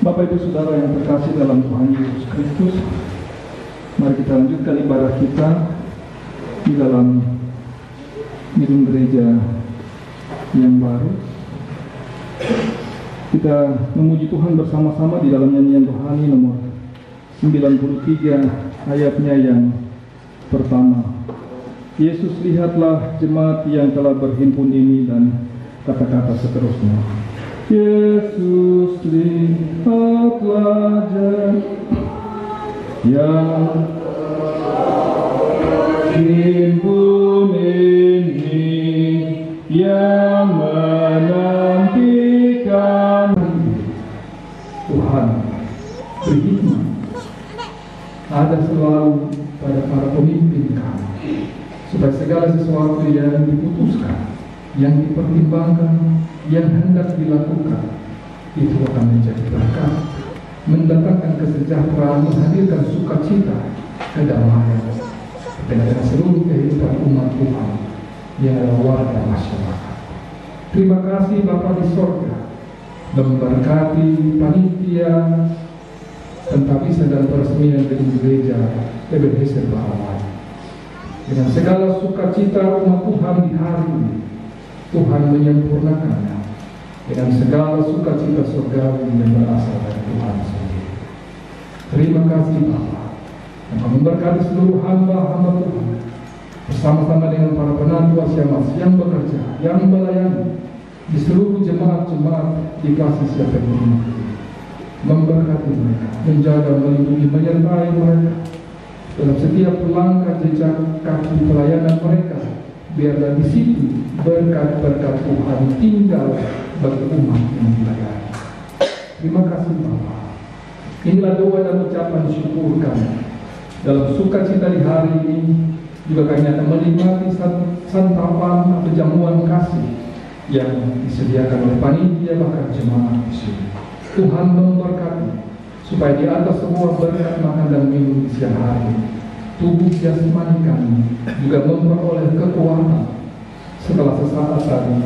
Bapak Ibu Saudara yang terkasih dalam Tuhan Yesus Kristus, mari kita lanjutkan ibadah kita di dalam gedung gereja yang baru. Kita memuji Tuhan bersama-sama di dalam nyanyian rohani nomor 93 ayatnya yang pertama. Yesus, lihatlah jemaat yang telah berhimpun ini, dan kata-kata seterusnya. Yesus, lihatlah yang himpun ini, yang menantikan Tuhan berhikmat ada selalu pada para pemimpin kami, supaya segala sesuatu yang diputuskan, yang dipertimbangkan, yang hendak dilakukan, itu akan menjadi berkat, mendatangkan kesejahteraan, menghadirkan sukacita, kedamaian di tengah seluruh kehidupan umat Tuhan yang adalah warga masyarakat. Terima kasih Bapa di sorga, memberkati panitia pentabisan dan peresmian gedung gereja Ebenezer Bahawa. Dengan segala sukacita umat Tuhan di hari ini, Tuhan menyempurnakannya dengan segala sukacita surgawi yang berasal dari Tuhan sendiri. Terima kasih Bapa, yang memberkati seluruh hamba-hamba Tuhan bersama-sama dengan para penatua Siamas yang bekerja, yang melayani di seluruh jemaat-jemaat di Klasis Yapen ini. Memberkati mereka, menjaga, melindungi, menyertai mereka dalam setiap langkah jejak kaki pelayanan mereka. Biarlah di situ berkat-berkat Tuhan tinggal bagi umat yang dilayani. Terima kasih Bapa. Inilah doa dan ucapan syukur kami. Dalam sukacita di hari ini juga kami akan menikmati santapan atau jamuan kasih yang disediakan oleh panitia bahkan jemaat di sini. Tuhan memberkati supaya di atas semua berkat makan dan minum di siang hari, tubuh jasmani kami juga memperoleh kekuatan setelah sesaat tadi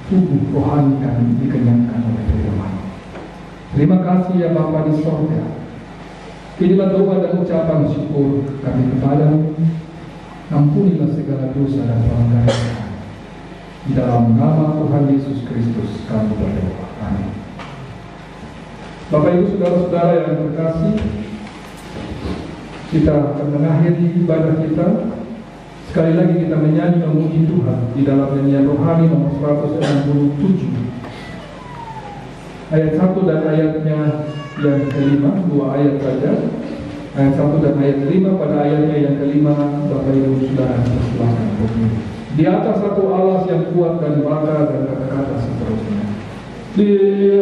tubuh rohani kami dikenyangkan oleh firman. Terima kasih ya Bapa di sorga. Inilah doa dan ucapan syukur kami kepadamu. Ampunilah segala dosa dan pelanggaran kami. Di dalam nama Tuhan Yesus Kristus kami berdoa. Amin. Bapak Ibu Saudara-saudara yang terkasih, kita akan mengakhiri ibadah kita. Sekali lagi kita menyanyi memuji Tuhan di dalam nyanyian rohani nomor 167 ayat 1 dan ayatnya yang kelima, 2 ayat saja. Ayat 1 dan ayat 5, pada ayatnya yang kelima Bapak Ibu Saudara silakan berdiri. Di atas satu alas yang kuat dan bangga dan kata-kata seterusnya. Di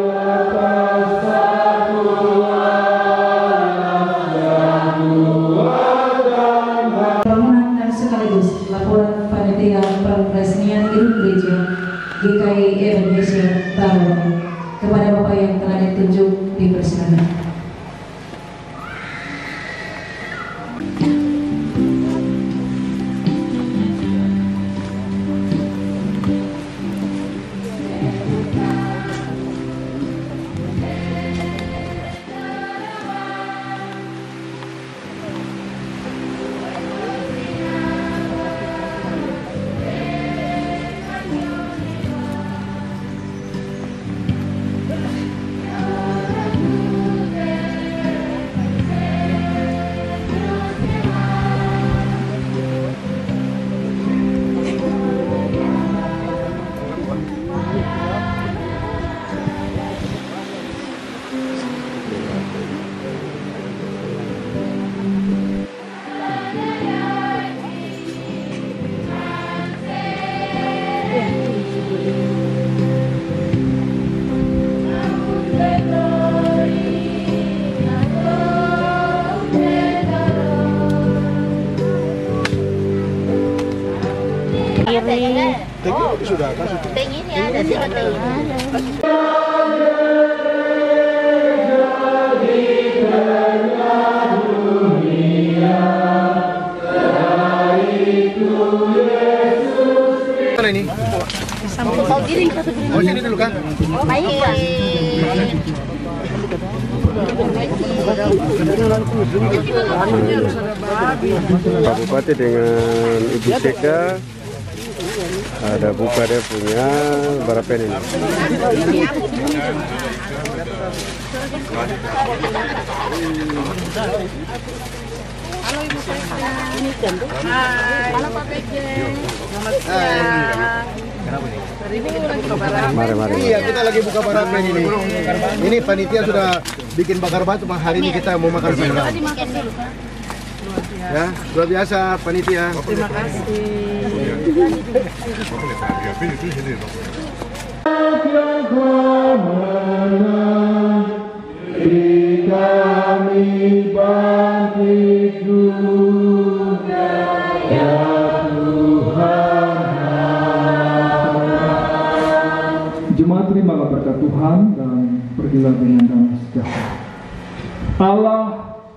atas satu alas yang kuat dan bangga. Permohonan dan sekaligus laporan panitia peresmian gedung gereja GKI Indonesia Baru kepada Bapak yang telah ditunjuk dipersilakan. Sudah kan? Teng ini ada sih Mana ini? Oh, sini dulu kan? Baik, Pak. Pak Bupati dengan Ibu Seka ada buka dia punya berapa ini? Halo Ibu Seka. Halo Pak PJ. Selamat siang. Mari. Iya, kita lagi buka barapen ini. Ini panitia sudah bikin bakar batu, hari ini kita mau makan bareng. Ya, luar biasa panitia. Terima kasih. Kami bangkit juga ya Tuhan. Jemaat terimalah berkat Tuhan dan pergilah dengan damai sejahtera. Allah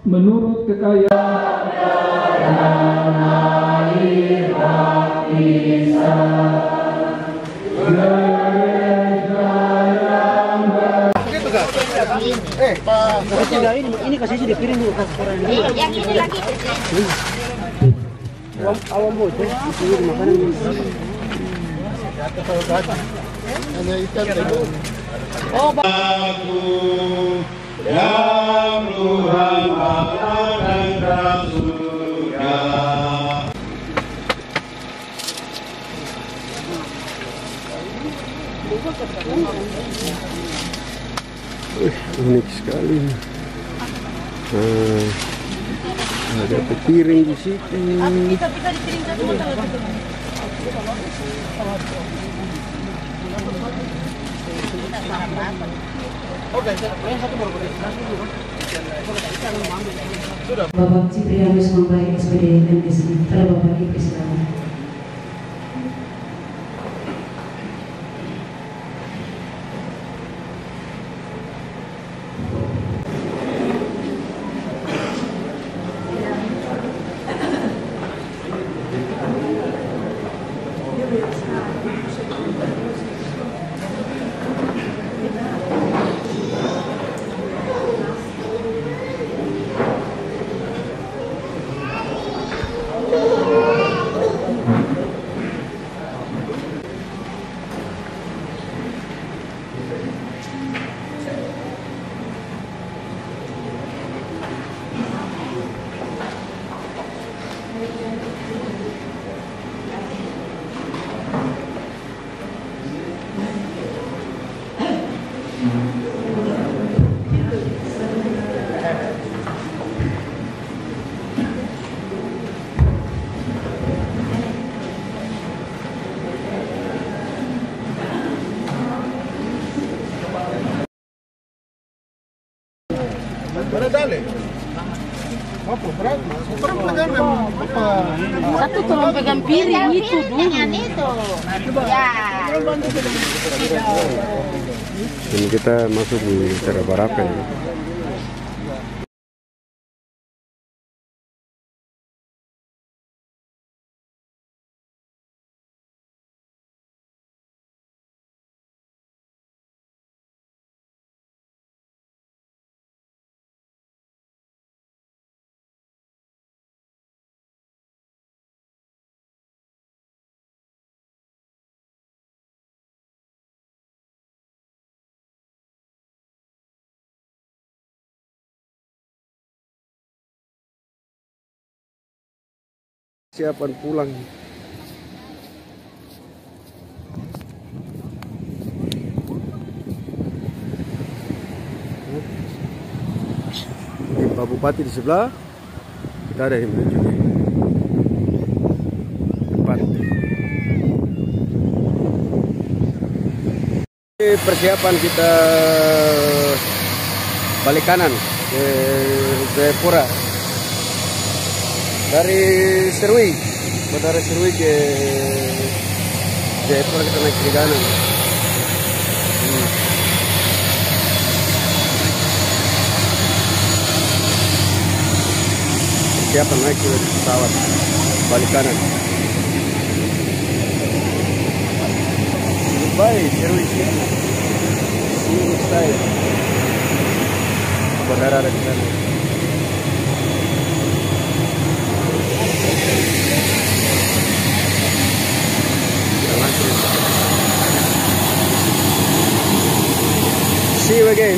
menurut kekayaan air bisa ini kasih di piring dulu Yang ini lagi. awam bocor itu makanan Oh, aku yang Tuhan Bapa dan surga. Unik sekali. Ada piring di situ. Kita dipiringkan semua. Bapak Ciprianus Mambai SPD MSI, pada Bapak dipersilakan. dale. Apa berat? Orang pegang apa? Satu tolong pegang piring itu dulu. Jangan itu. Ya. Ini kita masuk di cara barapen. Siapan pulang. Pak Bupati di sebelah, kita ada yang menuju ke depan. Ini persiapan kita balik kanan ke Jayapura. Dari Serui, Bandara Serui ke Jayapura kita naik kiri kanan. Persiapan naik ke pesawat balik kanan. Goodbye Serui City. See you next time. Bandara ada di sana. See you again.